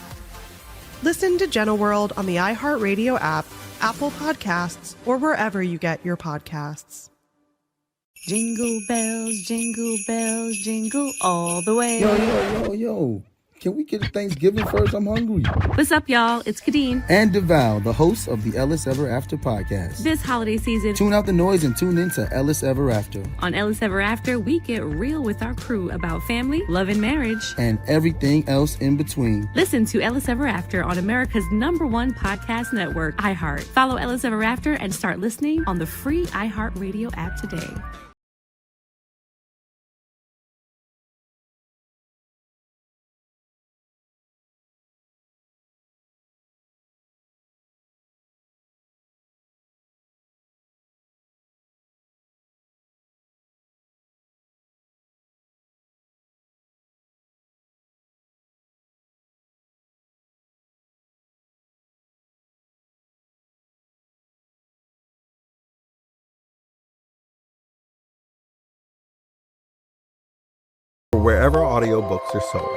Listen to Jenna World on the iHeartRadio app, Apple Podcasts, or wherever you get your podcasts. Jingle bells, jingle all the way. Yo. Can we get to Thanksgiving first? I'm hungry. What's up, y'all? It's Kadeen. And DeVal, the host of the Ellis Ever After podcast. This holiday season, Tune out the noise and tune in to Ellis Ever After. on Ellis Ever After, we get real with our crew about family, love, and marriage. And everything else in between. Listen to Ellis Ever After on America's #1 podcast network, iHeart. Follow Ellis Ever After and start listening on the free iHeartRadio app today. Wherever audiobooks are sold.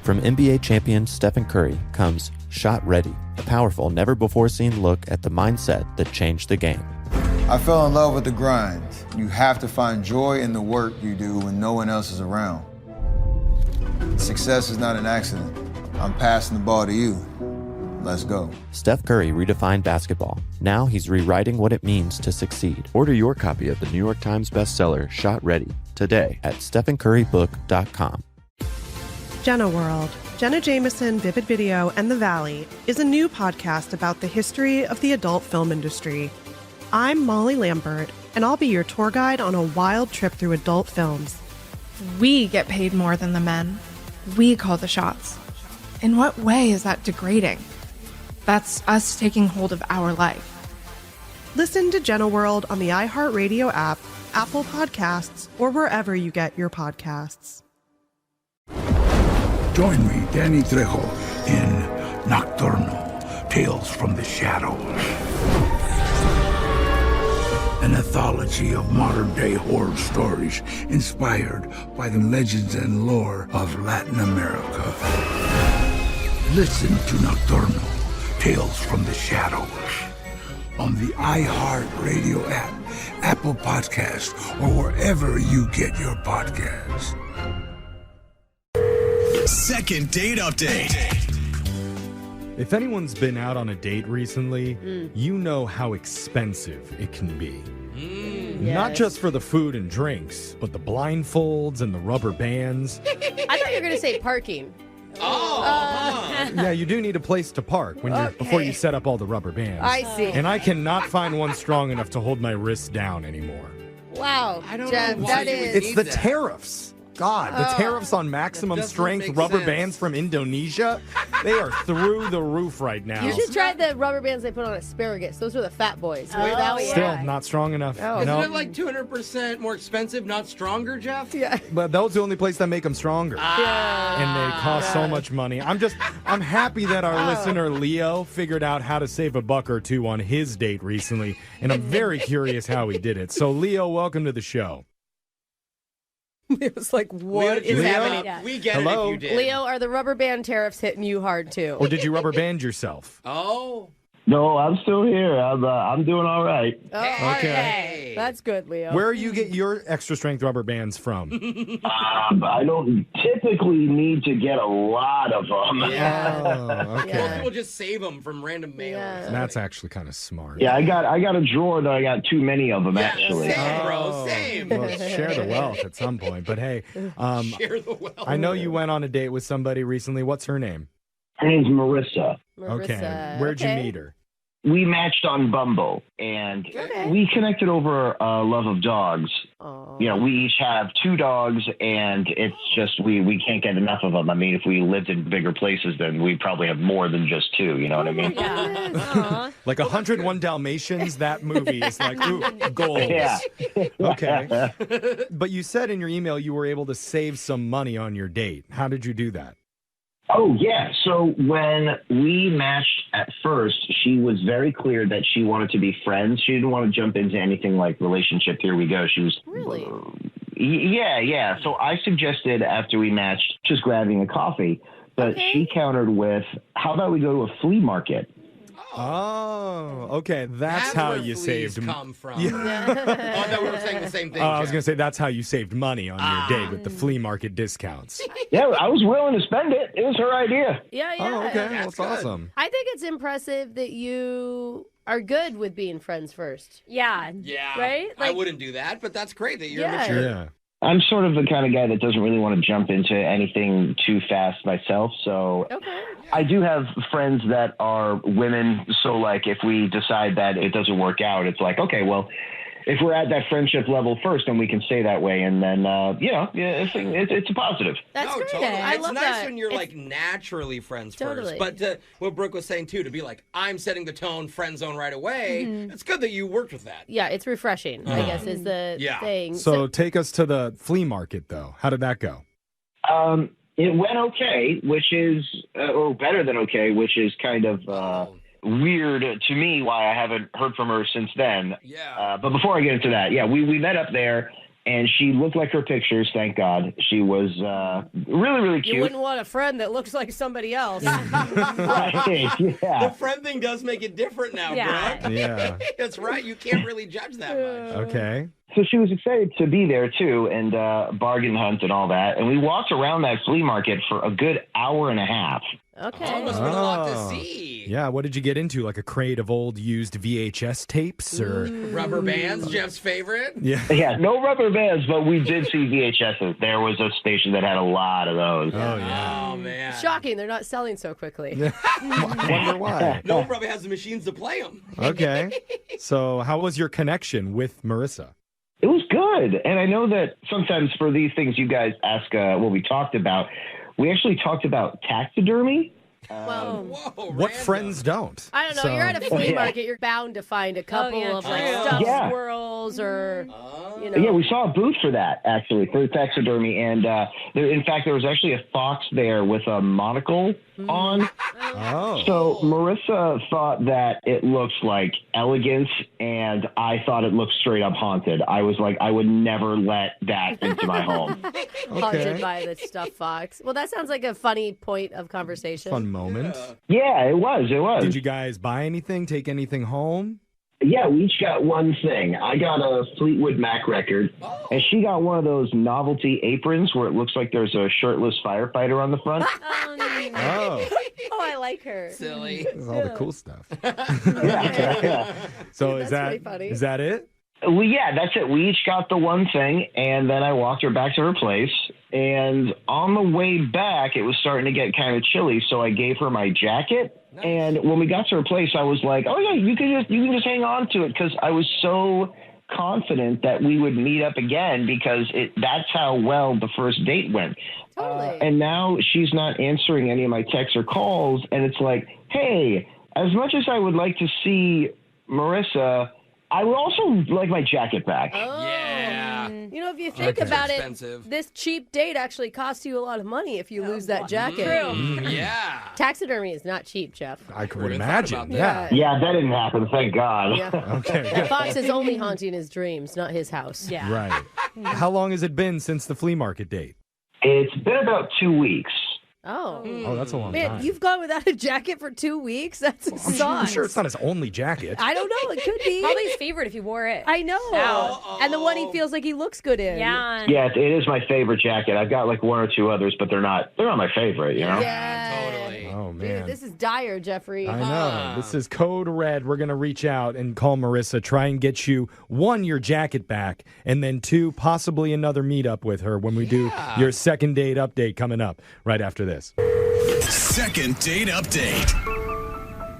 From NBA champion Stephen Curry comes Shot Ready, a powerful, never-before-seen look at the mindset that changed the game. I fell in love with the grind. You have to find joy in the work you do when no one else is around. Success is not an accident. I'm passing the ball to you. Let's go. Steph Curry redefined basketball. Now he's rewriting what it means to succeed. Order your copy of the New York Times bestseller, Shot Ready, today at stephencurrybook.com. Jenna World, Jenna Jameson, Vivid Video, and The Valley is a new podcast about the history of the adult film industry. I'm Molly Lambert, and I'll be your tour guide on a wild trip through adult films. We get paid more than the men. We call the shots. In what way is that degrading? That's us taking hold of our life. Listen to Jenna World on the iHeartRadio app, Apple Podcasts, or wherever you get your podcasts. Join me, Danny Trejo, in Nocturnal, Tales from the Shadows. An anthology of modern-day horror stories inspired by the legends and lore of Latin America. Listen to Nocturnal, Tales from the Shadows on the iHeartRadio app, Apple Podcasts, or wherever you get your podcasts. Second date update. If anyone's been out on a date recently, you know how expensive it can be. Not Yes. just for the food and drinks, but the blindfolds and the rubber bands. I thought you were going to say parking. Yeah, you do need a place to park before you set up all the rubber bands. I see. And I cannot find one strong enough to hold my wrists down anymore. Wow. I don't Jeff, know why that you would is. It's need the that. tariffs. God, the tariffs on maximum doesn't strength make rubber sense. bands from Indonesia, they are through the roof right now. You should try the rubber bands they put on asparagus. Those are the fat boys. Still not strong enough. Oh. No. Isn't it like 200% more expensive, not stronger, Jeff? Yeah. But those are the only place that make them stronger. And they cost so much money. I'm happy that our listener Leo figured out how to save a buck or two on his date recently, and I'm very curious how he did it. So Leo, welcome to the show. It was like, what is happening? Yeah. We get Hello? it if you did. Leo, are the rubber band tariffs hitting you hard too? Or did you rubber band yourself? Oh. No, I'm still here. I'm doing all right. Oh, Okay. That's good, Leo. Where you get your extra strength rubber bands from? I don't typically need to get a lot of them. Oh, okay. Most people just save them from random mail. That's actually kind of smart. Yeah, I got a drawer that I got too many of them actually. Same, bro. Same. Well, share the wealth at some point. But hey, Share the wealth. I know you went on a date with somebody recently. What's her name? Her name's Marissa. Okay. Where'd you meet her? We matched on Bumble, and we connected over a love of dogs. You know, we each have 2 dogs, and it's just we can't get enough of them. I mean, if we lived in bigger places, then we probably have more than just 2. You know what I mean? Like 101 Dalmatians, that movie is like, ooh, goals. Yeah. Okay. But you said in your email you were able to save some money on your date. How did you do that? Oh, yeah. So when we matched at first, she was very clear that she wanted to be friends. She didn't want to jump into anything like relationship. Here we go. She was really. Yeah. So I suggested after we matched just grabbing a coffee, but she countered with, "How about we go to a flea market?" Oh, okay. That's how where you fleas saved come from. Yeah. Oh, I thought we were saying the same thing. I was Jeff. going to say that's how you saved money on your date with the flea market discounts. Yeah, I was willing to spend it. It was her idea. Yeah. Oh, okay. That's awesome. I think it's impressive that you are good with being friends first. Yeah. Yeah. Right? I wouldn't do that, but that's great that you're Yeah. mature. Yeah. I'm sort of the kind of guy that doesn't really want to jump into anything too fast myself. So I do have friends that are women. So like if we decide that it doesn't work out, it's like, okay, well, if we're at that friendship level first, then we can stay that way. And then, it's a positive. That's great. Totally. I It's love nice that. when you're like naturally friends Totally. first. But what Brooke was saying too, to be like, I'm setting the tone, friend zone right away. It's good that you worked with that. Yeah, it's refreshing, I guess, is the thing. So take us to the flea market, though. How did that go? It went okay, which is, or better than okay, which is kind of weird to me why I haven't heard from her since then. Yeah. But before I get into that, we met up there, and she looked like her pictures, thank God. She was really, really cute. You wouldn't want a friend that looks like somebody else. Right, yeah. The friend thing does make it different now, Brooke. Yeah. That's right. You can't really judge that much. Okay. So she was excited to be there, too, and bargain hunt and all that. And we walked around that flea market for a good hour and a half. Okay. Oh, must have been a lot to see. Yeah, what did you get into? Like a crate of old used VHS tapes or Rubber bands, Jeff's favorite. Yeah, no rubber bands, but we did see VHSs. There was a station that had a lot of those. Oh, yeah. Oh, man. Shocking, they're not selling so quickly. Wonder why. No one probably has the machines to play them. Okay. So how was your connection with Marissa? It was good. And I know that sometimes for these things you guys ask what we talked about. We actually talked about taxidermy. What friends don't? I don't know. So- You're at a flea market. You're bound to find a couple of like stuffed squirrels or, Yeah, we saw a booth for that, actually, for taxidermy. And in fact, there was actually a fox there with a monocle on. Oh. So Marissa thought that it looks like elegance, and I thought it looked straight up haunted. I was like, I would never let that into my home. Haunted by the stuffed fox. Well, that sounds like a funny point of conversation. Fun moment. Yeah, it was. It was. Did you guys buy anything, take anything home? Yeah, we each got one thing. I got a Fleetwood Mac record, and she got one of those novelty aprons where it looks like there's a shirtless firefighter on the front. Oh. Oh, I like her. Silly. This is all the cool stuff. Yeah. So That's pretty funny. is that it? Well, yeah, that's it. We each got the one thing, and then I walked her back to her place, And on the way back, it was starting to get kind of chilly, so I gave her my jacket. Nice. And when we got to her place, I was like, "Oh yeah, you can just hang on to it," because I was so confident that we would meet up again because that's how well the first date went. Totally. And now she's not answering any of my texts or calls, and it's like, hey, as much as I would like to see Marissa, I would also like my jacket back. Oh. Yeah. You know, if you think about it, this cheap date actually costs you a lot of money if you lose that jacket. True. Yeah. Taxidermy is not cheap, Jeff. I would imagine. Yeah, that didn't happen, thank God. Yeah. Okay. The fox is only haunting his dreams, not his house. Yeah. Right. How long has it been since the flea market date? It's been about 2 weeks. Oh. Oh, that's a long Man, time. you've gone without a jacket for 2 weeks? That's I'm sure it's not his only jacket. I don't know. It could be. Probably his favorite if he wore it. I know. Oh. And the one he feels like he looks good in. Yeah. Yeah, it is my favorite jacket. I've got like one or two others, but they're not my favorite, you know? Yeah. Totally. Oh, man. Dude, this is dire, Jeffrey. I know. This is Code Red. We're going to reach out and call Marissa, try and get you, 1, your jacket back, and then 2, possibly another meetup with her when we do your second date update coming up right after this. Second date update.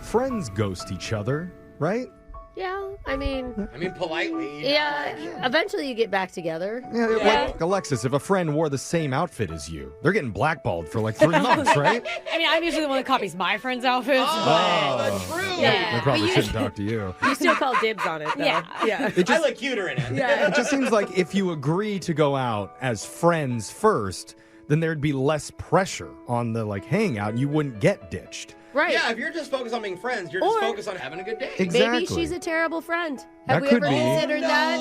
Friends ghost each other, right? Yeah, I mean, politely. Yeah, eventually you get back together. Yeah, like Alexis, if a friend wore the same outfit as you, they're getting blackballed for like 3 months, right? I mean, I'm usually the one that copies my friend's outfits. Oh, that's true. Yeah. They probably shouldn't talk to you. You still call dibs on it, though. Yeah. It I look cuter in it. Yeah. It just seems like if you agree to go out as friends first, then there'd be less pressure on the hangout and you wouldn't get ditched. Right. Yeah, if you're just focused on being friends, you're just focused on having a good day. Exactly. Maybe she's a terrible friend. Have That we could ever be. considered that?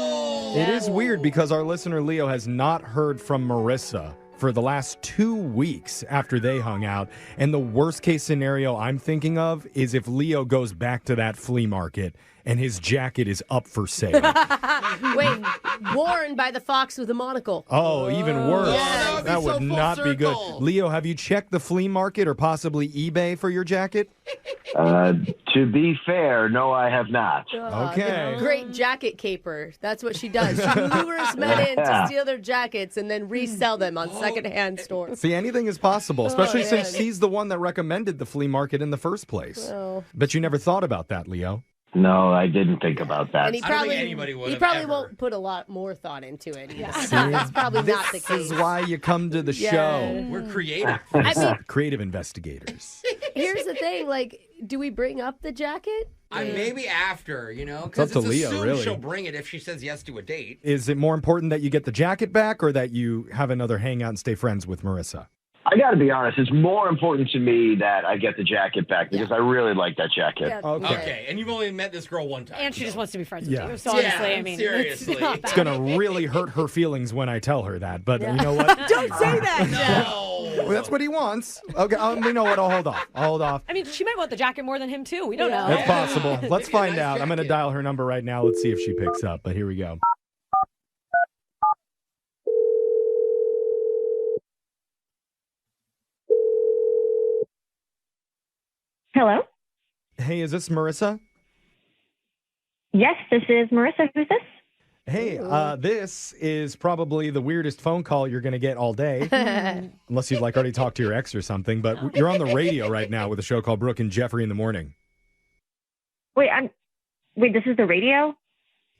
It is weird because our listener Leo has not heard from Marissa for the last 2 weeks after they hung out. And the worst case scenario I'm thinking of is if Leo goes back to that flea market and his jacket is up for sale. Wait, worn by the fox with a monocle. Oh, even worse. Yes. That would not be good. Leo, have you checked the flea market or possibly eBay for your jacket? To be fair, no, I have not. Okay. The great jacket caper. That's what she does. She lures men in to steal their jackets and then resell them on secondhand stores. See, anything is possible, especially man. since he's the one that recommended the flea market in the first place. Oh. But you never thought about that, Leo. No, I didn't think about that. And he I don't probably, think anybody would he have probably ever. won't put a lot more thought into it. Yeah. That's probably not the This case. is why you come to the Yeah. show. We're creative. I mean, Creative investigators. here's the thing. Do we bring up the jacket? Maybe after, up because to it's Leo, assumed really. she'll bring it if she says yes to a date. Is it more important that you get the jacket back or that you have another hangout and stay friends with Marissa? I got to be honest, it's more important to me that I get the jacket back because I really like that jacket. Yeah. Okay, and you've only met this girl one time. And she just wants to be friends with Yeah. you. So honestly, Yeah, I mean, seriously. it's not It's bad. going to really hurt her feelings when I tell her that. But you know what? Don't say that, Jeff. No. Well, that's what he wants. Okay, you know what? I'll hold off. I mean, she might want the jacket more than him, too. We don't know. That's possible. Let's Maybe a find nice out. I'm going to jacket. dial her number right now. Let's see if she picks up. But here we go. Hello? Hey, is this Marissa? Yes, this is Marissa. Who's this? Hey, this is probably the weirdest phone call you're going to get all day. Unless you've already talked to your ex or something. But you're on the radio right now with a show called Brooke and Jeffrey in the Morning. Wait, this is the radio?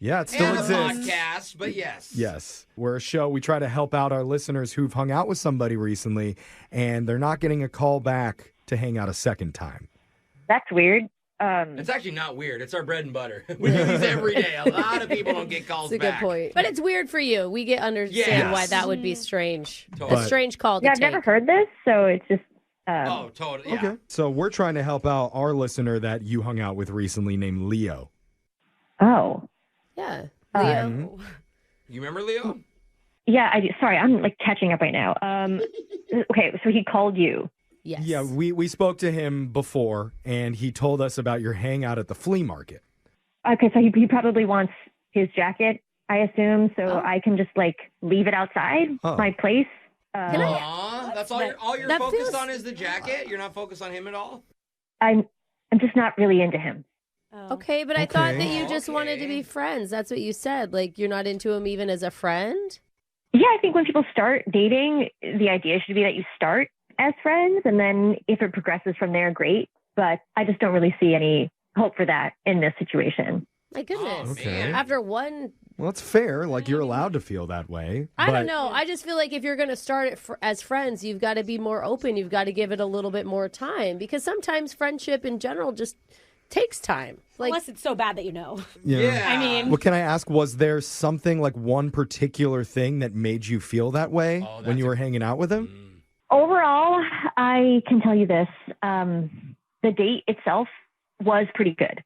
Yeah, it still And a exists. podcast, but yes. Yes. We're a show. We try to help out our listeners who've hung out with somebody recently, and they're not getting a call back to hang out a second time. That's weird. It's actually not weird. It's our bread and butter. We do these every day. A lot of people don't get calls That's a good back. point. But it's weird for you. We get understand Yes. why that would be strange. Totally. A strange call to Yeah, I've take. never heard this, so it's just... Oh, totally. Yeah. Okay. So we're trying to help out our listener that you hung out with recently named Leo. Oh. Yeah. Leo. You remember Leo? Yeah, I do. Sorry, I'm catching up right now. Okay, so he called you. Yes. Yeah, we spoke to him before, and he told us about your hangout at the flea market. Okay, so he probably wants his jacket, I assume, so I can just leave it outside my place. Aw, that's all you're that focused feels- on is the jacket? You're not focused on him at all? I'm just not really into him. Okay, but I thought that Okay. you just wanted to be friends. That's what you said. You're not into him even as a friend? Yeah, I think when people start dating, the idea should be that you start as friends, and then if it progresses from there, great. But I just don't really see any hope for that in this situation. My goodness. Okay. After one... Well, that's fair. Like, you're allowed to feel that way. I don't know. I just feel like if you're going to start it as friends, you've got to be more open. You've got to give it a little bit more time. Because sometimes friendship in general just takes time. Like, unless it's so bad that you know. Yeah. I mean. Well, can I ask, was there something, like one particular thing that made you feel that way when you were hanging out with him? Overall, I can tell you this. The date itself was pretty good.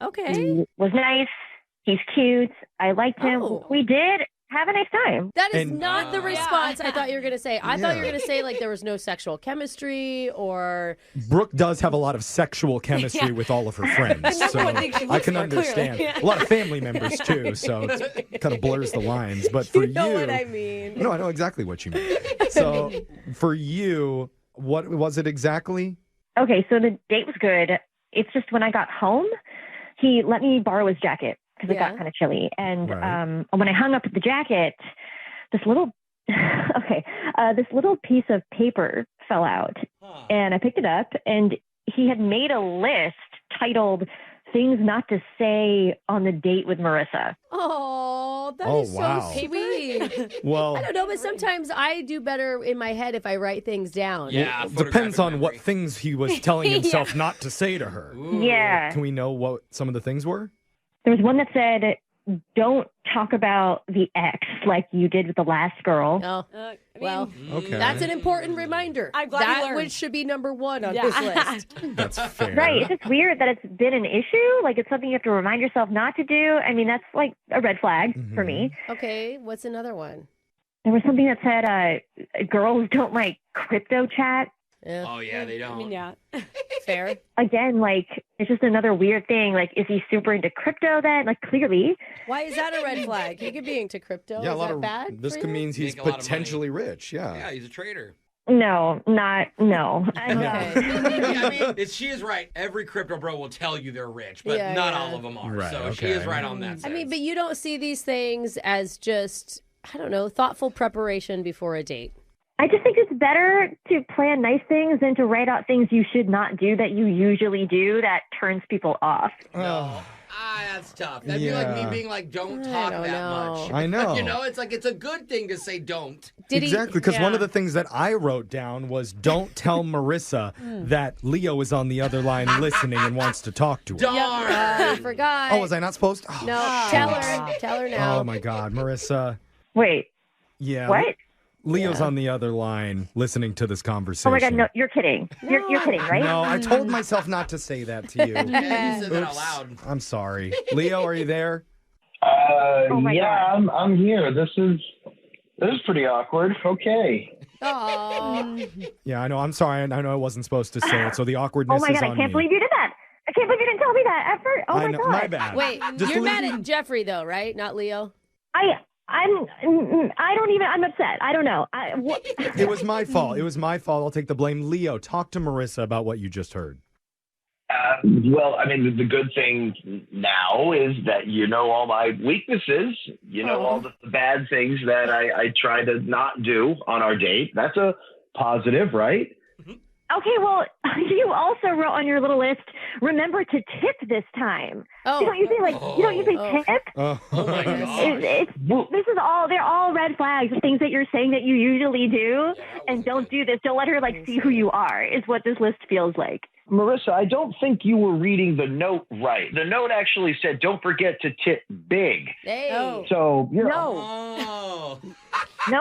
Okay. He was nice. He's cute. I liked him. We did have a nice time. That is not the response I thought you were going to say. I thought you were going to say, like, there was no sexual chemistry or... Brooke does have a lot of sexual chemistry with all of her friends. So I can understand. Clearly. A lot of family members, too, so it kind of blurs the lines. But for you... know what I mean. No, I know exactly what you mean. So for you, what was it exactly? Okay, so the date was good. It's just when I got home, he let me borrow his jacket because it got kind of chilly. And when I hung up the jacket, this little piece of paper fell out. And I picked it up, and he had made a list titled Things Not to Say on the Date with Marissa. Oh, that is so sweet. Well, I don't know, but sometimes I do better in my head if I write things down. Yeah, depends on what things he was telling himself not to say to her. Yeah. Can we know what some of the things were? There was one that said, don't talk about the ex like you did with the last girl. Oh, well, okay. That's an important reminder. I'm glad you that learned. which should be number one on this list. That's fair. Right. It's just weird that it's been an issue. Like, it's something you have to remind yourself not to do. I mean, that's like a red flag for me. Okay, what's another one? There was something that said girls don't like crypto chat. Yeah. Oh, yeah, they don't. I mean, yeah. Fair. Again, like, it's just another weird thing. Like, is he super into crypto then? Like, clearly. Why is that a red flag? He could be into crypto. Yeah, is that bad? This for could you? means he's potentially rich. Yeah. Yeah, he's a trader. No. Yeah, I mean, she is right. Every crypto bro will tell you they're rich, but not all of them are. Right, so she is right on that I sense. mean, but you don't see these things as just, I don't know, thoughtful preparation before a date. I just think it's better to plan nice things than to write out things you should not do that you usually do that turns people off. That's tough. That'd be like me being like, don't talk that much. I know. You know, it's like, it's a good thing to say don't. Exactly, because one of the things that I wrote down was don't tell Marissa that Leo is on the other line listening and wants to talk to her. Darn. I forgot. Oh, was I not supposed to? Oh, No, tell her now. Oh, my God. Marissa. Wait. Yeah. What? Leo's on the other line listening to this conversation. Oh, my God. No, you're kidding. You're kidding, right? No, I told myself not to say that to you. Yeah, you said that out Oops. loud. I'm sorry. Leo, are you there? I'm here. This is pretty awkward. Okay. Yeah, I know. I'm sorry. I know I wasn't supposed to say it, so the awkwardness Oh, my is God. on I can't me. believe you did that. I can't believe you didn't tell me that at first. Oh, I my know, God. my bad. Wait, Just you're leave mad at Jeffrey, though, right? Not Leo? I'm upset. I don't know. It was my fault. It was my fault. I'll take the blame. Leo, talk to Marissa about what you just heard. Well, I mean, the good thing now is that you know all my weaknesses. You know all the bad things that I try to not do on our date. That's a positive, right? Okay, well, you also wrote on your little list, remember to tip this time. Oh. You don't usually tip? Oh my God. They're all red flags, things that you're saying that you usually do, and don't do this. Don't let her, see who you are, is what this list feels like. Marissa, I don't think you were reading the note right. The note actually said, don't forget to tip big. Hey. So, No,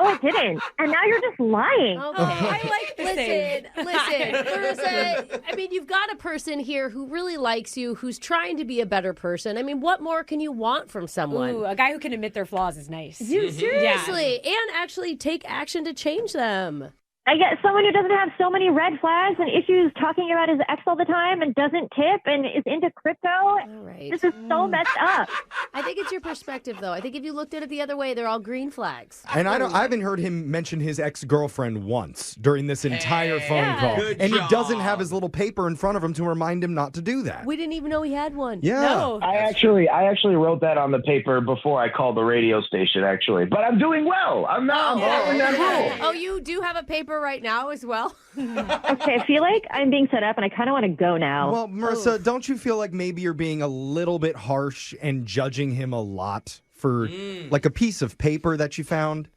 it didn't. And now you're just lying. Okay, I like this. Listen, Marissa, I mean, you've got a person here who really likes you, who's trying to be a better person. I mean, what more can you want from someone? Ooh, a guy who can admit their flaws is nice. Seriously. And actually take action to change them. I get someone who doesn't have so many red flags and issues talking about his ex all the time and doesn't tip and is into crypto. All right. This is so messed up. I think it's your perspective, though. I think if you looked at it the other way, they're all green flags. And I haven't heard him mention his ex-girlfriend once during this entire phone call. And he doesn't have his little paper in front of him to remind him not to do that. We didn't even know he had one. Yeah. No. I actually wrote that on the paper before I called the radio station, actually. But I'm doing well. I'm not following that rule. Oh, you do have a paper right now as well? Okay, I feel like I'm being set up and I kind of want to go now. Well, Marissa, don't you feel like maybe you're being a little bit harsh and judging him a lot for like a piece of paper that you found?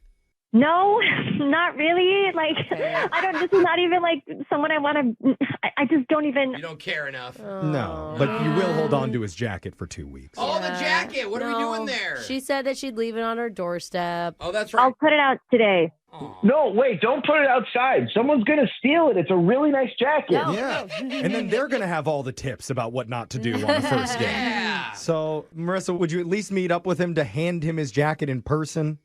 No, not really. Like, this is not even like someone I want to, I just don't even. You don't care enough. No, but you will hold on to his jacket for 2 weeks. Oh, the jacket. What are we doing there? She said that she'd leave it on her doorstep. Oh, that's right. I'll put it out today. No, wait, don't put it outside. Someone's going to steal it. It's a really nice jacket. Yeah. And then they're going to have all the tips about what not to do on the first date. Yeah. So, Marissa, would you at least meet up with him to hand him his jacket in person?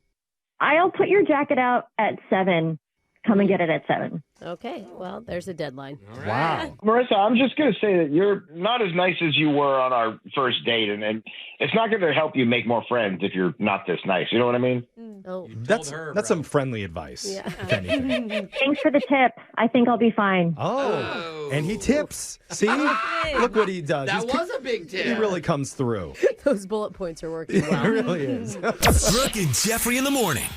I'll put your jacket out at 7. Come and get it at 7. Okay, well, there's a deadline. Wow. Marissa, I'm just going to say that you're not as nice as you were on our first date, and it's not going to help you make more friends if you're not this nice. You know what I mean? Oh. That's some friendly advice, if anything. Thanks for the tip. I think I'll be fine. Oh, and he tips. See? Look what he does. That was a big tip. He really comes through. Those bullet points are working well. It really is. Brooke and Jeffrey in the morning.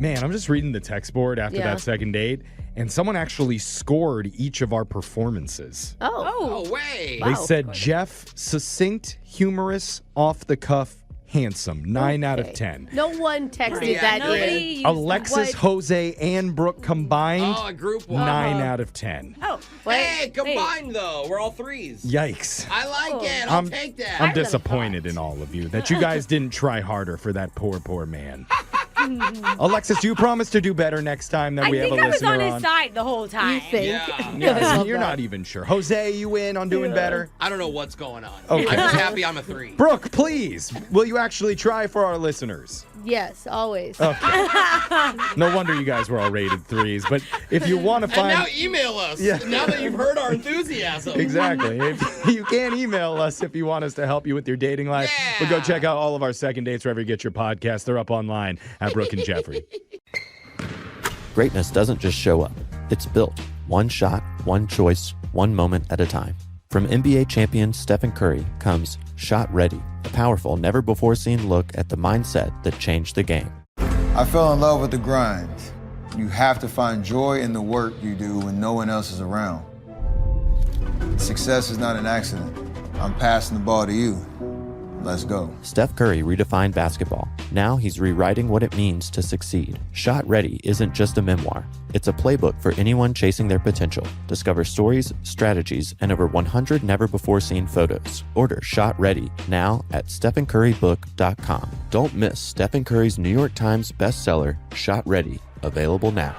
Man, I'm just reading the text board after that second date, and someone actually scored each of our performances. Oh. No way. They said Jeff, succinct, humorous, off the cuff, handsome, 9 out of 10. No one texted that in. Alexis, Jose, and Brooke combined, Oh, a group one. 9 out of 10. Oh, Hey, combined though. We're all threes. Yikes. I like it. I'll take that. I'm disappointed in all of you that you guys didn't try harder for that poor man. Alexis, do you promise to do better next time that we have a listener on? I think I was on his side the whole time. You think? Yeah, you're not even sure. Jose, you in on doing better? I don't know what's going on. Okay. I'm just happy I'm a 3. Brooke, please, will you actually try for our listeners? Yes, always. Okay. No wonder you guys were all rated 3s, but if you want to find... And now email us, now that you've heard our enthusiasm. Exactly. You can email us if you want us to help you with your dating life. But go check out all of our second dates wherever you get your podcasts. They're up online at Brooke and Jeffrey. Greatness doesn't just show up. It's built. One shot, one choice, one moment at a time. From NBA champion Stephen Curry comes Shot Ready, a powerful, never-before-seen look at the mindset that changed the game. I fell in love with the grind. You have to find joy in the work you do when no one else is around. Success is not an accident. I'm passing the ball to you. Let's go. Steph Curry redefined basketball. Now he's rewriting what it means to succeed. Shot Ready isn't just a memoir. It's a playbook for anyone chasing their potential. Discover stories, strategies, and over 100 never-before-seen photos. Order Shot Ready now at StephenCurryBook.com. Don't miss Stephen Curry's New York Times bestseller, Shot Ready, available now.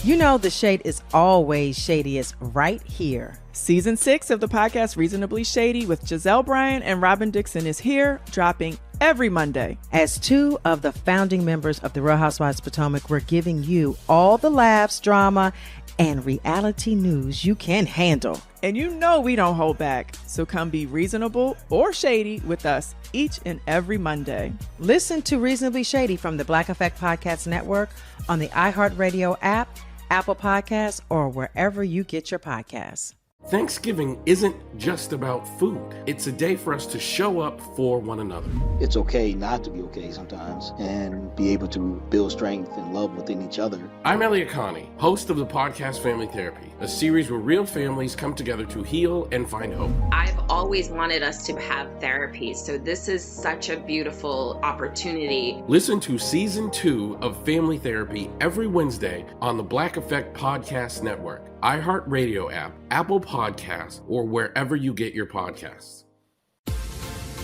You know the shade is always shadiest right here. Season 6 of the podcast Reasonably Shady with Giselle Bryan and Robin Dixon is here, dropping every Monday. As 2 of the founding members of the Real Housewives of Potomac, we're giving you all the laughs, drama, and reality news you can handle. And you know we don't hold back, so come be reasonable or shady with us each and every Monday. Listen to Reasonably Shady from the Black Effect Podcast Network on the iHeartRadio app, Apple Podcasts, or wherever you get your podcasts. Thanksgiving isn't just about food. It's a day for us to show up for one another. It's okay not to be okay sometimes and be able to build strength and love within each other. I'm Elliot Connie, host of the podcast Family Therapy, a series where real families come together to heal and find hope. I've always wanted us to have therapy, so this is such a beautiful opportunity. Listen to Season 2 of Family Therapy every Wednesday on the Black Effect Podcast Network, iHeartRadio app, Apple Podcasts, or wherever you get your podcasts.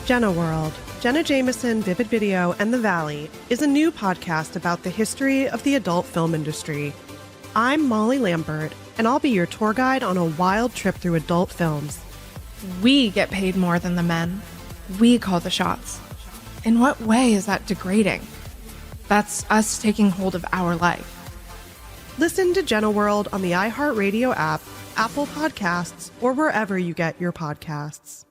Jenna World, Jenna Jameson, Vivid Video, and The Valley is a new podcast about the history of the adult film industry. I'm Molly Lambert, and I'll be your tour guide on a wild trip through adult films. We get paid more than the men. We call the shots. In what way is that degrading? That's us taking hold of our life. Listen to Jenna World on the iHeartRadio app, Apple Podcasts, or wherever you get your podcasts.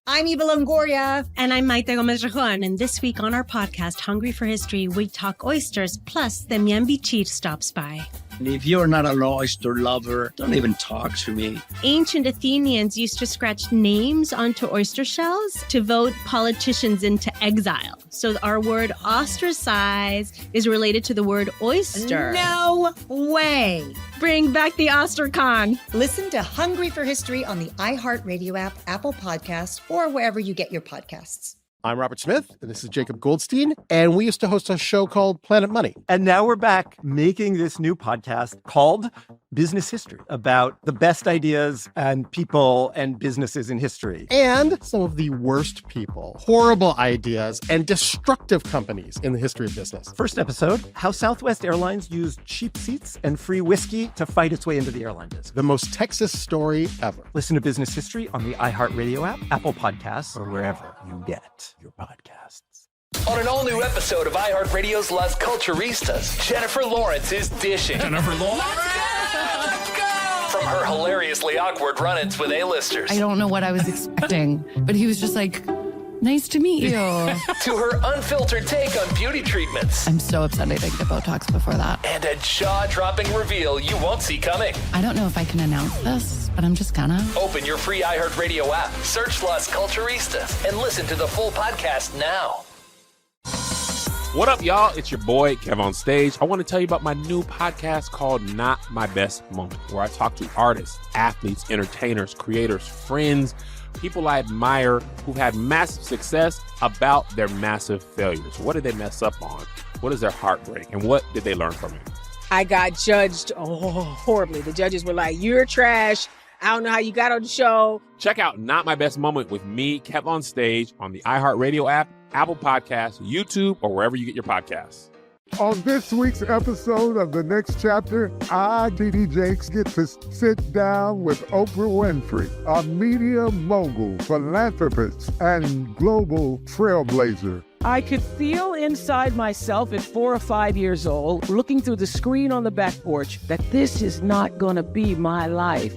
I'm Eva Longoria. And I'm Maite Gomez-Rejon. And this week on our podcast, Hungry for History, we talk oysters, plus the Miambichir stops by. And if you're not an oyster lover, don't even talk to me. Ancient Athenians used to scratch names onto oyster shells to vote politicians into exile. So our word ostracize is related to the word oyster. No way. Bring back the Ostercon. Listen to Hungry for History on the iHeartRadio app, Apple Podcasts, or wherever you get your podcasts. I'm Robert Smith, and this is Jacob Goldstein, and we used to host a show called Planet Money. And now we're back making this new podcast called Business History, about the best ideas and people and businesses in history. And some of the worst people, horrible ideas, and destructive companies in the history of business. First episode, how Southwest Airlines used cheap seats and free whiskey to fight its way into the airline business. The most Texas story ever. Listen to Business History on the iHeartRadio app, Apple Podcasts, or wherever you get your podcasts. On an all-new episode of iHeartRadio's Las Culturistas, Jennifer Lawrence is dishing. Jennifer Lawrence? Let's go! From her hilariously awkward run-ins with A-listers. I don't know what I was expecting, but he was just like, nice to meet you. To her unfiltered take on beauty treatments. I'm so upset I didn't get Botox before that. And a jaw-dropping reveal you won't see coming. I don't know if I can announce this, but I'm just gonna. Open your free iHeartRadio app, search Las Culturistas, and listen to the full podcast now. What up, y'all? It's your boy, Kev on Stage. I want to tell you about my new podcast called Not My Best Moment, where I talk to artists, athletes, entertainers, creators, friends, people I admire who've had massive success about their massive failures. What did they mess up on? What is their heartbreak? And what did they learn from it? I got judged horribly. The judges were like, you're trash. I don't know how you got on the show. Check out Not My Best Moment with me, Kev on Stage, on the iHeartRadio app, Apple Podcasts, YouTube, or wherever you get your podcasts. On this week's episode of The Next Chapter, I, T.D. Jakes, get to sit down with Oprah Winfrey, a media mogul, philanthropist, and global trailblazer. I could feel inside myself at 4 or 5 years old, looking through the screen on the back porch, that this is not going to be my life.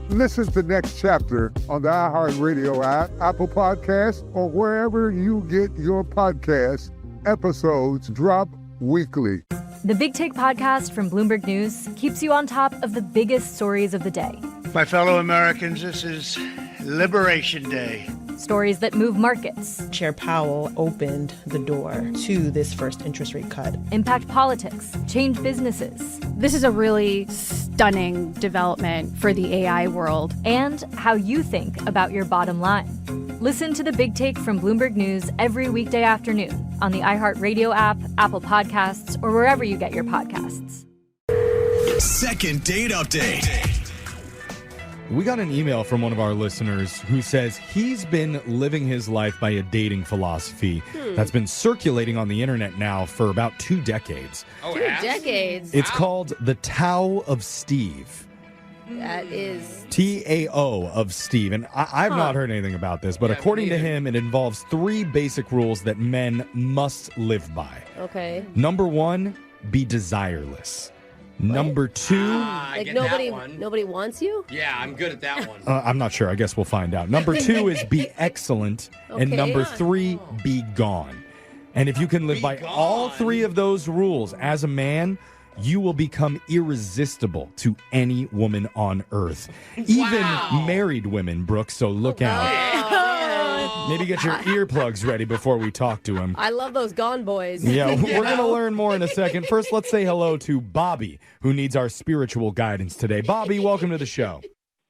Listen to Next Chapter on the iHeartRadio app, Apple Podcasts, or wherever you get your podcasts. Episodes drop weekly. The Big Take podcast from Bloomberg News keeps you on top of the biggest stories of the day. My fellow Americans, this is Liberation Day. Stories that move markets. Chair Powell opened the door to this first interest rate cut. Impact politics, change businesses. This is a really stunning development for the AI world. And how you think about your bottom line. Listen to The Big Take from Bloomberg News every weekday afternoon on the iHeartRadio app, Apple Podcasts, or wherever you get your podcasts. Second date update. We got an email from one of our listeners who says he's been living his life by a dating philosophy that's been circulating on the internet now for about 2 decades. Oh, 2 decades? It's called the Tao of Steve. That is... Tao of Steve. And I've not heard anything about this, but according to him, it involves 3 basic rules that men must live by. Okay. Number 1, be desireless. Number 2... like nobody wants you? Yeah, I'm good at that one. I'm not sure. I guess we'll find out. Number 2 is be excellent. And number 3, be gone. And if you can live by all 3 of those rules as a man, you will become irresistible to any woman on earth. Even married women, Brooke, so look out. Maybe get your earplugs ready before we talk to him. I love those Gone Boys. Yeah, we're going to learn more in a second. First, let's say hello to Bobby, who needs our spiritual guidance today. Bobby, welcome to the show.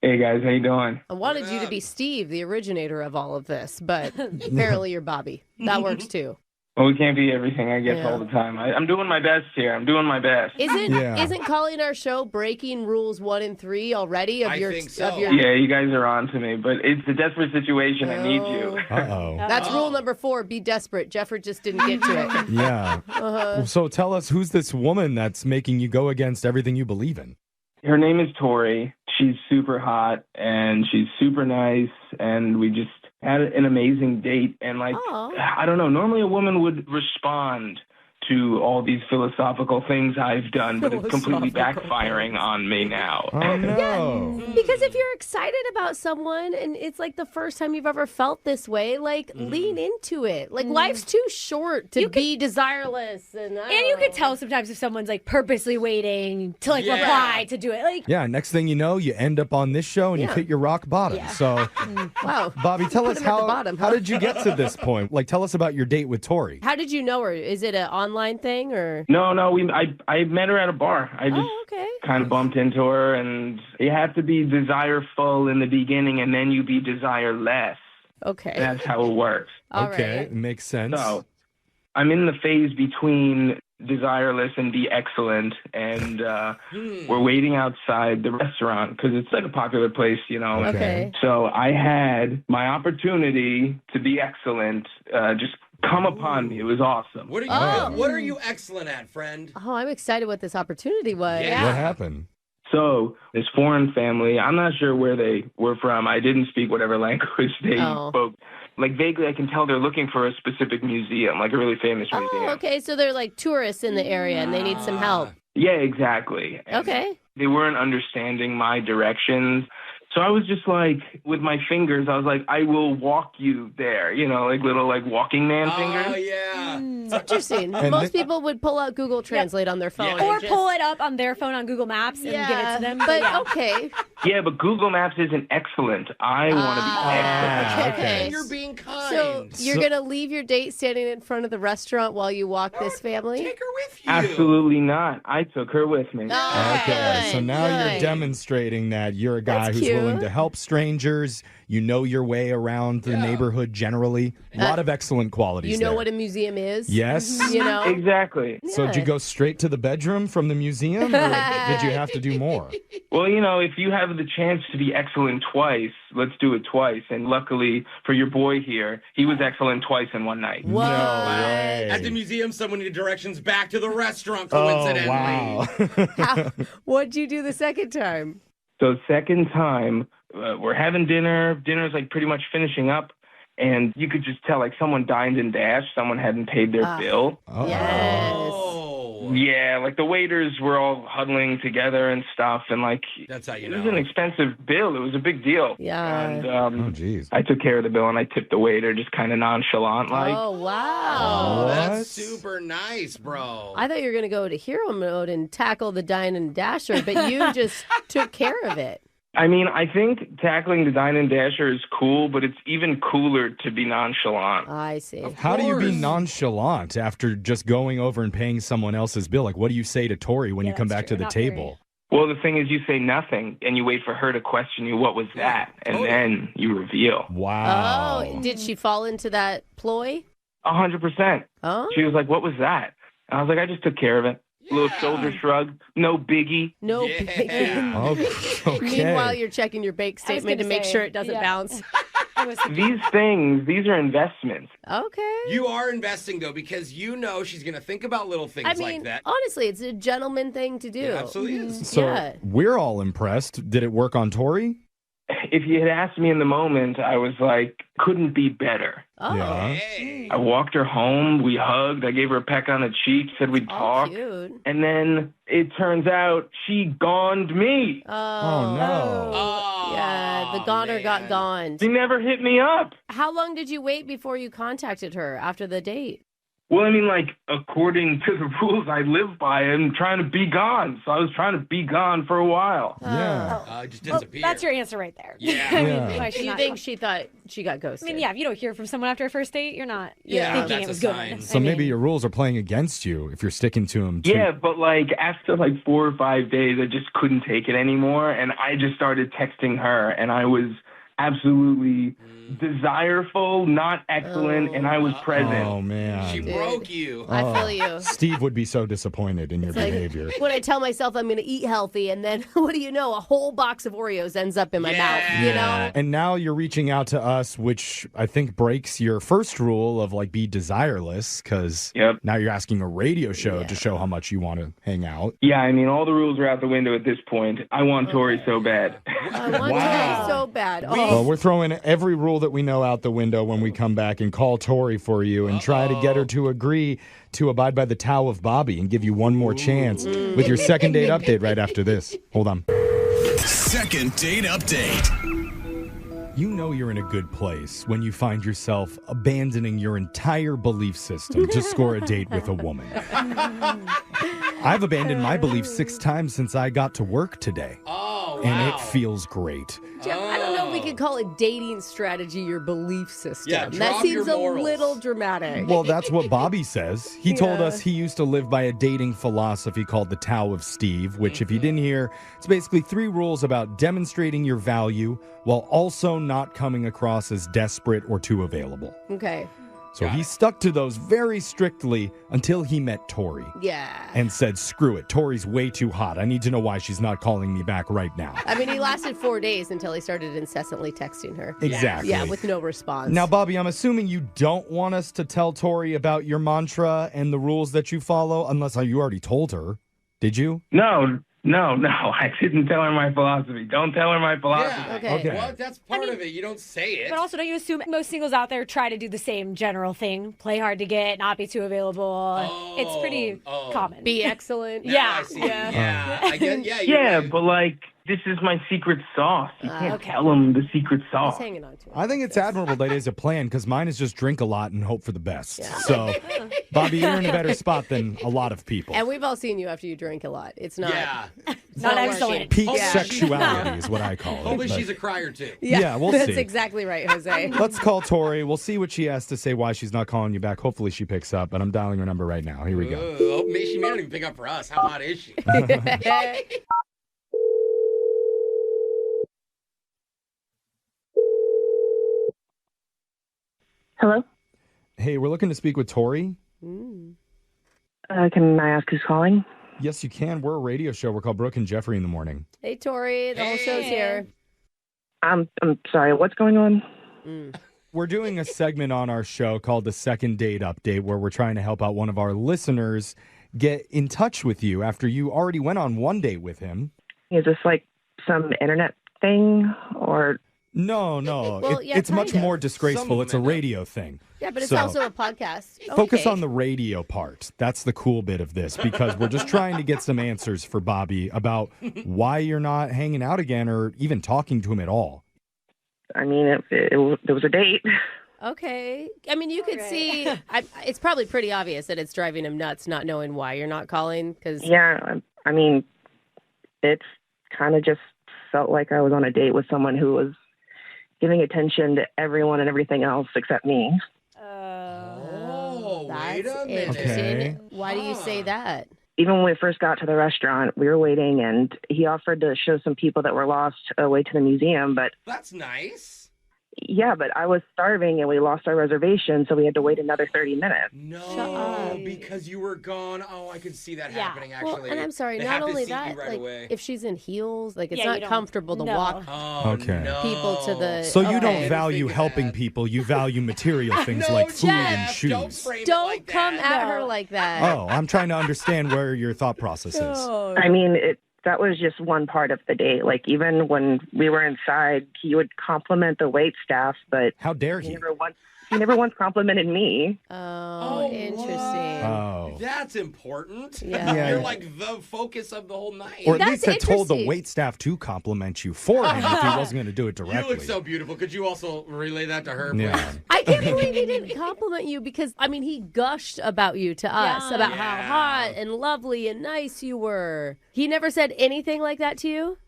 Hey, guys. How you doing? I wanted you to be Steve, the originator of all of this, but apparently you're Bobby. That works too. Well, we can't be everything, I guess, all the time. I'm doing my best here. I'm doing my best. Isn't calling our show Breaking Rules 1 and 3 already? I think so. Yeah, you guys are on to me, but it's a desperate situation. I need you. Uh-oh. That's rule number 4, be desperate. Jeffrey just didn't get to it. Yeah. So tell us, who's this woman that's making you go against everything you believe in? Her name is Tori. She's super hot, and she's super nice, and we just had an amazing date. And, I don't know, normally a woman would respond to all these philosophical things I've done, but it's completely backfiring on me now. Oh, no. Because if you're excited about someone and it's like the first time you've ever felt this way, like lean into it. Like life's too short to be desireless. And you could tell sometimes if someone's like purposely waiting to like reply to do it. Like, Yeah, next thing you know, you end up on this show and you hit your rock bottom. So, wow. Bobby, tell us Put him at the bottom, how did you get to this point? Like, tell us about your date with Tori. How did you know her? Is it an online thing or? No, I met her at a bar. I just kind of bumped into her, and you have to be desireful in the beginning, and then you be desireless. Okay. That's how it works. Okay, makes sense. So, I'm in the phase between desireless and be excellent, and we're waiting outside the restaurant because it's like a popular place, you know. Okay. So I had my opportunity to be excellent just come upon me. It was awesome. What are you excellent at, friend? Oh, I'm excited what this opportunity was. Yeah. What happened? So this foreign family, I'm not sure where they were from. I didn't speak whatever language they spoke. Like vaguely, I can tell they're looking for a specific museum, like a really famous museum. Oh, okay. So they're like tourists in the area and they need some help. Yeah, exactly. And okay. They weren't understanding my directions. So I was just like, with my fingers, I was like, I will walk you there, you know, like little like walking man fingers. Oh, yeah. It's interesting. Most people would pull out Google Translate on their phone. Or pull it up on their phone on Google Maps and give it to them. But okay. Yeah, but Google Maps isn't excellent. I want to be excellent. Okay. And you're being kind. So you're going to leave your date standing in front of the restaurant while you walk this family? Take her with you. Absolutely not. I took her with me. Okay, so now you're demonstrating that you're a guy who's willing to help strangers. You know your way around the neighborhood generally. A lot of excellent qualities. You know there. what a museum is? Yes. You know? Exactly. So did you go straight to the bedroom from the museum, or did you have to do more? Well, you know, if you have the chance to be excellent twice, let's do it twice. And luckily for your boy here, he was excellent twice in one night. Whoa. No way. At the museum, someone needed directions back to the restaurant, Oh, coincidentally. wow. What'd you do the second time? So second time, we're having dinner. Dinner's like pretty much finishing up. And you could just tell like someone dined and dashed. Someone hadn't paid their bill. Yes. Yeah, like the waiters were all huddling together and stuff. And like, that's how you know. It was an expensive bill. It was a big deal. Yeah. And I took care of the bill and I tipped the waiter just kind of nonchalant like. Oh, wow. Oh, that's super nice, bro. I thought you were going to go to hero mode and tackle the dine and dasher, but you just took care of it. I mean, I think tackling the dine and dasher is cool, but it's even cooler to be nonchalant. I see. How do you be nonchalant after just going over and paying someone else's bill? Like, what do you say to Tori when you come back to the table? Well, the thing is, you say nothing, and you wait for her to question you, what was that? And then you reveal. Wow. Oh, did she fall into that ploy? 100%. Oh. She was like, what was that? And I was like, I just took care of it. A little shoulder shrug. No biggie. No biggie. Okay. Meanwhile, you're checking your bank statement to make sure it doesn't bounce. These things, these are investments. Okay. You are investing, though, because you know she's going to think about little things I mean, like that. honestly, it's a gentleman thing to do. It absolutely is. So we're all impressed. Did it work on Tori? If you had asked me in the moment, I was like, couldn't be better. Oh. Yeah. I walked her home. We hugged. I gave her a peck on the cheek, said we'd talk. Cute. And then it turns out she goned me. Oh, no. Yeah, the goner got gone. She never hit me up. How long did you wait before you contacted her after the date? Well, I mean, like, according to the rules I live by, I'm trying to be gone. So I was trying to be gone for a while. Yeah. Just disappear. That's your answer right there. Yeah. I mean, Yeah. why she's You not- think she thought she got ghosted? I mean, yeah, if you don't hear from someone after a first date, you're not Yeah, thinking that's it was a good. sign. So maybe your rules are playing against you if you're sticking to them. Yeah, but like after like 4 or 5 days, I just couldn't take it anymore. And I just started texting her, and I was absolutely desireful, not excellent, and I was present. Oh, man. She broke you. I feel you. Steve would be so disappointed in your Like, behavior. when I tell myself I'm going to eat healthy, and then what do you know? A whole box of Oreos ends up in my mouth. You know? And now you're reaching out to us, which I think breaks your first rule of like be desireless, because now you're asking a radio show to show how much you want to hang out. Yeah, I mean, all the rules are out the window at this point. I want Tori so bad. I want Tori so bad. Oh. Well, we're throwing every rule that we know out the window when we come back and call Tori for you and try to get her to agree to abide by the Tao of Bobby and give you one more chance with your second date update right after this. Hold on. Second date update. You know you're in a good place when you find yourself abandoning your entire belief system to score a date with a woman. I've abandoned my beliefs 6 times since I got to work today. Oh, and it feels great. Jeff, I don't know if we could call it dating strategy your belief system. Yeah, that seems a little dramatic. Well, that's what Bobby says. He told us he used to live by a dating philosophy called the Tao of Steve, which, if you didn't hear, it's basically 3 rules about demonstrating your value while also not coming across as desperate or too available. Okay. So he stuck to those very strictly until he met Tori. Yeah. And said, screw it, Tori's way too hot. I need to know why she's not calling me back right now. I mean, he lasted 4 days until he started incessantly texting her. Exactly. Yeah, with no response. Now, Bobby, I'm assuming you don't want us to tell Tori about your mantra and the rules that you follow, unless you already told her. Did you? No, I didn't tell her my philosophy. Don't tell her my philosophy. Yeah, okay. Well, that's part of it. You don't say it. But also, don't you assume most singles out there try to do the same general thing? Play hard to get, not be too available. It's pretty common. Be excellent. Yeah. I get, but like, this is my secret sauce. You can't tell him the secret sauce. He's hanging on to it. I think it's admirable that is a plan, because mine is just drink a lot and hope for the best. Yeah. So, Bobby, you're in a better spot than a lot of people. And we've all seen you after you drink a lot. It's not... Not excellent. Peak sexuality is what I call it. Hopefully she's a crier, too. Yeah, we'll see. That's exactly right, Jose. Let's call Tori. We'll see what she has to say, why she's not calling you back. Hopefully she picks up, but I'm dialing her number right now. Here we go. She may not even pick up for us. How hot is she? Hello? Hey, we're looking to speak with Tori. Can I ask who's calling? Yes, you can. We're a radio show. We're called Brooke and Jeffrey in the morning. Hey, Tori. The whole show's here. I'm sorry. What's going on? We're doing a segment on our show called the Second Date Update, where we're trying to help out one of our listeners get in touch with you after you already went on one date with him. Is this like some internet thing or... No. Well, it's much more disgraceful. It's a radio thing. Yeah, but it's also a podcast. Focus on the radio part. That's the cool bit of this, because we're just trying to get some answers for Bobby about why you're not hanging out again or even talking to him at all. I mean, it was a date. Okay. I mean, you could see, it's probably pretty obvious that it's driving him nuts not knowing why you're not calling. Yeah, I mean, it's kind of just felt like I was on a date with someone who was giving attention to everyone and everything else except me. Wait a minute. Okay. Why do you say that? Even when we first got to the restaurant, we were waiting, and he offered to show some people that were lost away to the museum, but... That's nice. Yeah, but I was starving, and we lost our reservation, so we had to wait another 30 minutes. No, because you were gone. Oh, I could see that happening, actually. Well, and I'm sorry, They not have to only seat that, you right like, away. if she's in heels, like, it's not comfortable to walk people to the... So you don't value helping people. You value material things like food and shoes. Don't come at her like that. Oh, I'm trying to understand where your thought process is. I mean, that was just one part of the date. Like, even when we were inside, he would compliment the wait staff, but... How dare he? He never once complimented me. Oh, interesting. Oh. That's important. Yeah. You're like the focus of the whole night. Or at least I told the wait staff to compliment you for him if he wasn't going to do it directly. You look so beautiful. Could you also relay that to her, please? Yeah. I can't believe he didn't compliment you because, I mean, he gushed about you to us, about how hot and lovely and nice you were. He never said anything like that to you?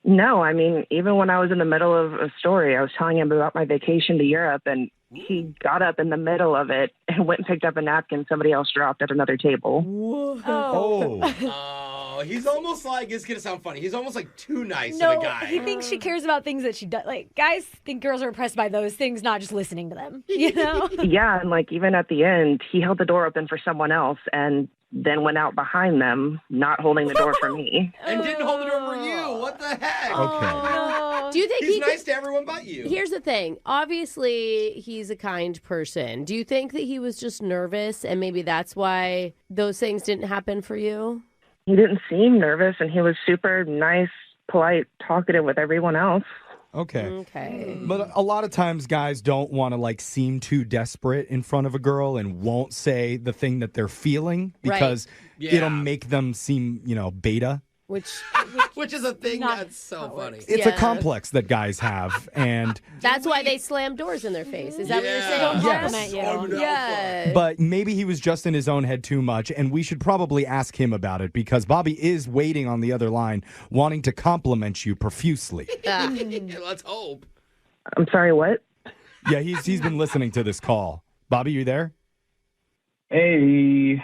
No, I mean, even when I was in the middle of a story, I was telling him about my vacation to Europe, and he got up in the middle of it and went and picked up a napkin somebody else dropped at another table. Oh, he's almost like, it's going to sound funny, he's almost like too nice of a guy. He thinks she cares about things that she does. Like, guys think girls are impressed by those things, not just listening to them, you know? Yeah, and like even at the end, he held the door open for someone else and then went out behind them, not holding the door for me. And didn't hold the door for you. What the heck? Do you think he's nice to everyone but you? Here's the thing. Obviously, he's a kind person. Do you think that he was just nervous and maybe that's why those things didn't happen for you? He didn't seem nervous, and he was super nice, polite, talkative with everyone else. Okay. But a lot of times guys don't want to like seem too desperate in front of a girl and won't say the thing that they're feeling because it'll make them seem, beta. Which is a thing that's so funny. It's a complex that guys have, and that's why they slam doors in their face. Is that what you're saying? Yes. Yeah. But maybe he was just in his own head too much, and we should probably ask him about it because Bobby is waiting on the other line, wanting to compliment you profusely. Let's hope. I'm sorry, what? Yeah, he's been listening to this call. Bobby, you there? Hey.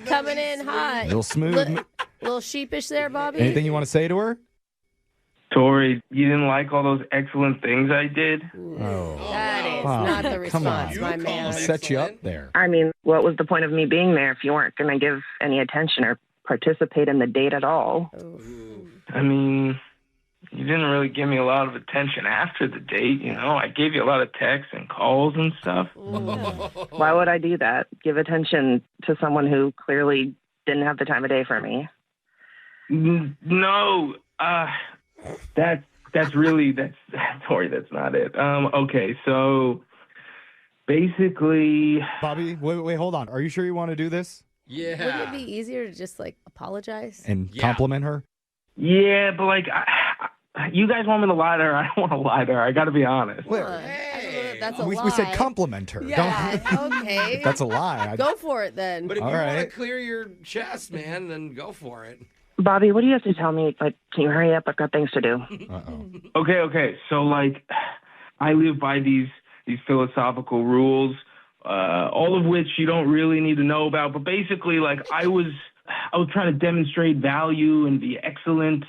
Coming in hot. Real smooth. Little sheepish there, Bobby. Anything you want to say to her? Tori, you didn't like all those excellent things I did? That is not the response, my man. Set you up there. I mean, what was the point of me being there if you weren't going to give any attention or participate in the date at all? I mean, you didn't really give me a lot of attention after the date, I gave you a lot of texts and calls and stuff. Why would I do that? Give attention to someone who clearly didn't have the time of day for me. No, Tori, that's not it. Okay, so basically... Bobby, wait, hold on. Are you sure you want to do this? Yeah. Wouldn't it be easier to just apologize? And compliment her? Yeah, but you guys want me to lie to her. I don't want to lie to her. I got to be honest. That's a lie. We said compliment her. Yeah, okay. That's a lie. Go for it then. But if you want to clear your chest, man, then go for it. Bobby, what do you have to tell me? Can you hurry up? I've got things to do. Okay. So, I live by these philosophical rules, all of which you don't really need to know about. But basically, I was trying to demonstrate value and be excellent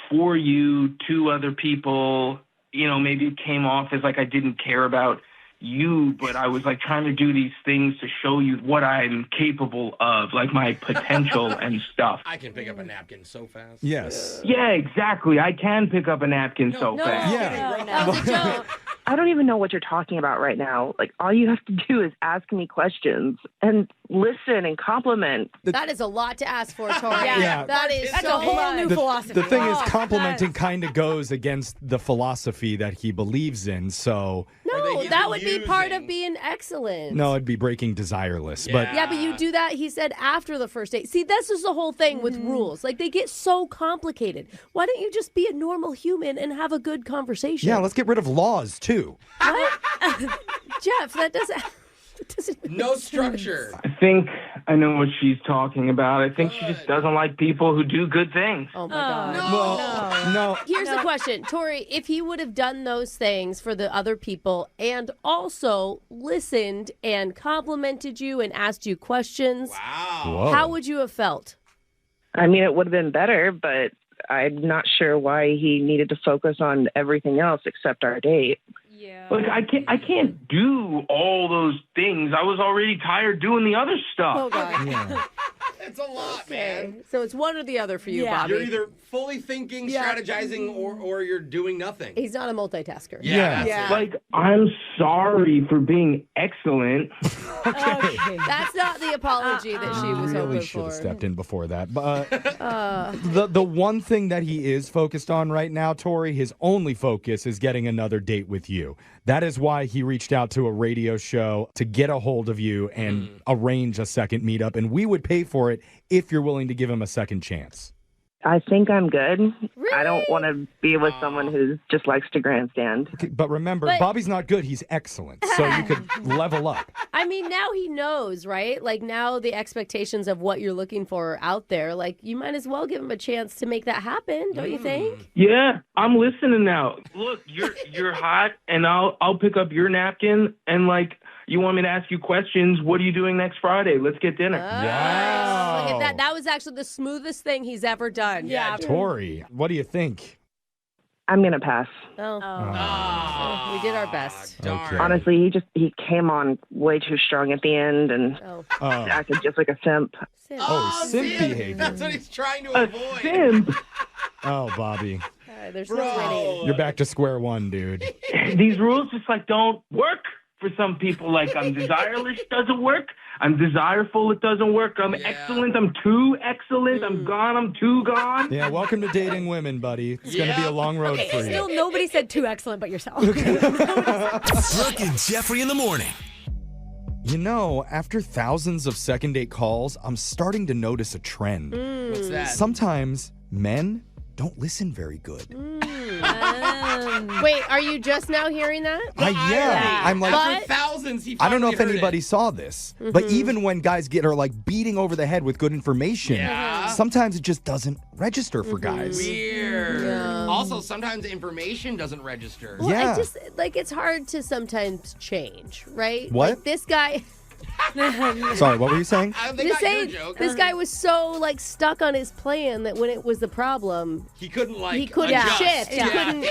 for you to other people. Maybe it came off as I didn't care about you, but I was trying to do these things to show you what I'm capable of, my potential and stuff. I can pick up a napkin so fast. Yes. Yeah, exactly. I can pick up a napkin so fast. Yeah. I don't even know what you're talking about right now. All you have to do is ask me questions and listen and compliment. That is a lot to ask for, Tori. Yeah. That's a whole new philosophy. The thing is, complimenting kind of goes against the philosophy that he believes in, so... No, that would be part of being excellent. No, it'd be breaking desireless. Yeah, but you do that, he said, after the first date. See, this is the whole thing with rules. They get so complicated. Why don't you just be a normal human and have a good conversation? Yeah, let's get rid of laws, too. What? Jeff, that doesn't No structure. I think I know what she's talking about. I think she just doesn't like people who do good things. Oh, my God. No. Here's the question. Tori, if he would have done those things for the other people and also listened and complimented you and asked you questions, how would you have felt? I mean, it would have been better, but I'm not sure why he needed to focus on everything else except our date. Yeah. I can't do all those things. I was already tired doing the other stuff. Oh, God. Yeah. It's a lot, man. So it's one or the other for you, Bobby. You're either fully thinking, strategizing, or you're doing nothing. He's not a multitasker. Yeah. I'm sorry for being excellent. Okay. That's not the apology that she was hoping Really should for. have stepped in before that. But the one thing that he is focused on right now, Tori, his only focus is getting another date with you. That is why he reached out to a radio show to get a hold of you and arrange a second meetup. And we would pay for it if you're willing to give him a second chance. I think I'm good. Really? I don't want to be with someone who just likes to grandstand. Okay, but remember, Bobby's not good. He's excellent. So you could level up. I mean, now he knows, right? Now the expectations of what you're looking for are out there. You might as well give him a chance to make that happen, don't you think? Yeah, I'm listening now. Look, you're hot, and I'll pick up your napkin, and you want me to ask you questions? What are you doing next Friday? Let's get dinner. Wow. Look at that. That was actually the smoothest thing he's ever done. Yeah. Tori, what do you think? I'm going to pass. Oh. We did our best. Okay. Honestly, he came on way too strong at the end and acted just like a simp. Simp behavior. That's what he's trying to avoid. Simp? Oh, Bobby. There's so many. You're back to square one, dude. These rules just don't work for some people. I'm desireless doesn't work. I'm desireful, it doesn't work. I'm excellent, I'm too excellent. I'm gone, I'm too gone. Yeah, welcome to dating women, buddy. It's going to be a long road for you. Still, nobody said too excellent but yourself. Brooke and Jeffrey in the morning. You know, after thousands of second date calls, I'm starting to notice a trend. What's that? Sometimes men don't listen very good. Wait, are you just now hearing that? Yeah. I'm like, After thousands, he I don't know if finally heard anybody it. saw this, but even when guys are like beating over the head with good information, sometimes it just doesn't register for guys. Weird. Yeah. Also, sometimes information doesn't register. Well, I just, it's hard to sometimes change, right? What? Like this guy... Sorry, what were you saying? This guy was so stuck on his plan that when it was the problem, he couldn't adjust. Shift. He couldn't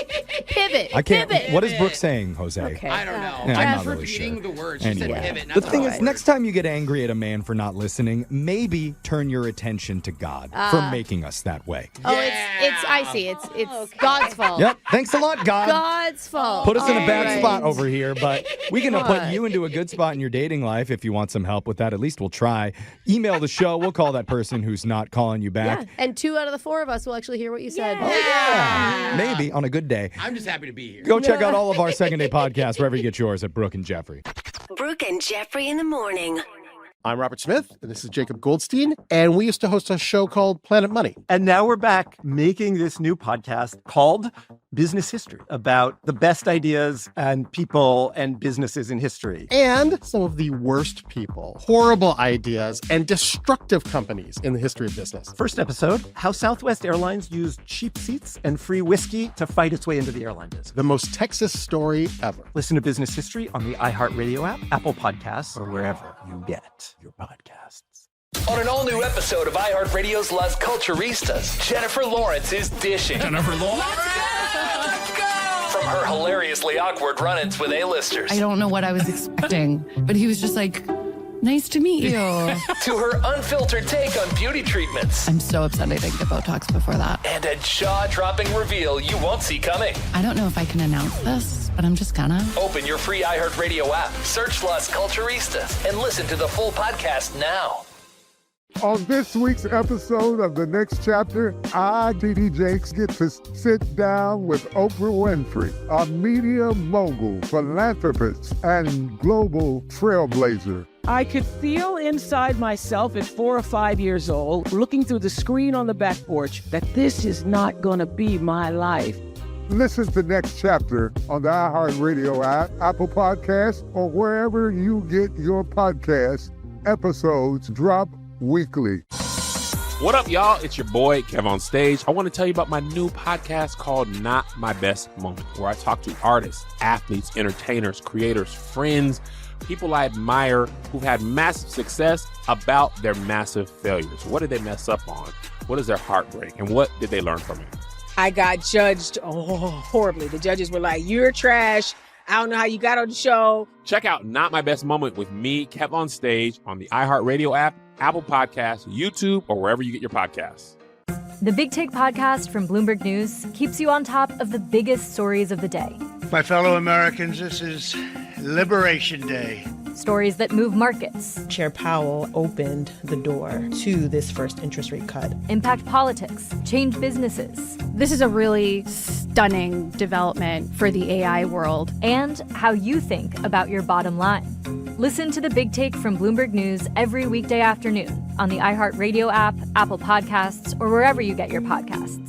pivot. I can't. Pivot. What is Brooke saying, Jose? Okay. I don't know. Yeah, I'm not just really repeating sure. the words. She said pivot. The thing is, next time you get angry at a man for not listening, maybe turn your attention to God for making us that way. Oh, it's I see. It's God's fault. Yep. Thanks a lot, God. God's fault. Put us in a bad spot over here, but we can put you into a good spot in your dating life if you want some help with that. At least we'll try. Email the show. We'll call that person who's not calling you back. Yeah. And 2 out of the 4 of us will actually hear what you said. Oh, yeah. Maybe on a good day. I'm just happy to be here. Go check out all of our second day podcasts wherever you get yours at Brooke and Jeffrey. Brooke and Jeffrey in the morning. I'm Robert Smith, and this is Jacob Goldstein, and we used to host a show called Planet Money. And now we're back making this new podcast called Business History, about the best ideas and people and businesses in history. And some of the worst people, horrible ideas, and destructive companies in the history of business. First episode, how Southwest Airlines used cheap seats and free whiskey to fight its way into the airline business. The most Texas story ever. Listen to Business History on the iHeartRadio app, Apple Podcasts, or wherever you get your podcasts. On an all-new episode of iHeartRadio's Las Culturistas, Jennifer Lawrence is dishing. Jennifer Lawrence? From her hilariously awkward run-ins with A-listers. I don't know what I was expecting, but he was just like, nice to meet you. To her unfiltered take on beauty treatments. I'm so upset I didn't get Botox before that. And a jaw-dropping reveal you won't see coming. I don't know if I can announce this, but I'm just gonna. Open your free iHeartRadio app, search Las Culturistas, and listen to the full podcast now. On this week's episode of The Next Chapter, I, TD Jakes, get to sit down with Oprah Winfrey, a media mogul, philanthropist, and global trailblazer. I could feel inside myself at 4 or 5 years old, looking through the screen on the back porch, that this is not going to be my life. Listen to Next Chapter on the iHeartRadio app, Apple Podcasts, or wherever you get your podcasts. Episodes drop weekly. What up, y'all? It's your boy, Kev on Stage. I want to tell you about my new podcast called Not My Best Moment, where I talk to artists, athletes, entertainers, creators, friends, people I admire who've had massive success about their massive failures. What did they mess up on? What is their heartbreak? And what did they learn from it? I got judged horribly. The judges were like, you're trash. I don't know how you got on the show. Check out Not My Best Moment with me, Kev on Stage, on the iHeartRadio app, Apple Podcasts, YouTube, or wherever you get your podcasts. The Big Take podcast from Bloomberg News keeps you on top of the biggest stories of the day. My fellow Americans, this is Liberation Day. Stories that move markets. Chair Powell opened the door to this first interest rate cut. Impact politics. Change businesses. This is a really stunning development for the AI world. And how you think about your bottom line. Listen to The Big Take from Bloomberg News every weekday afternoon on the iHeartRadio app, Apple Podcasts, or wherever you get your podcasts.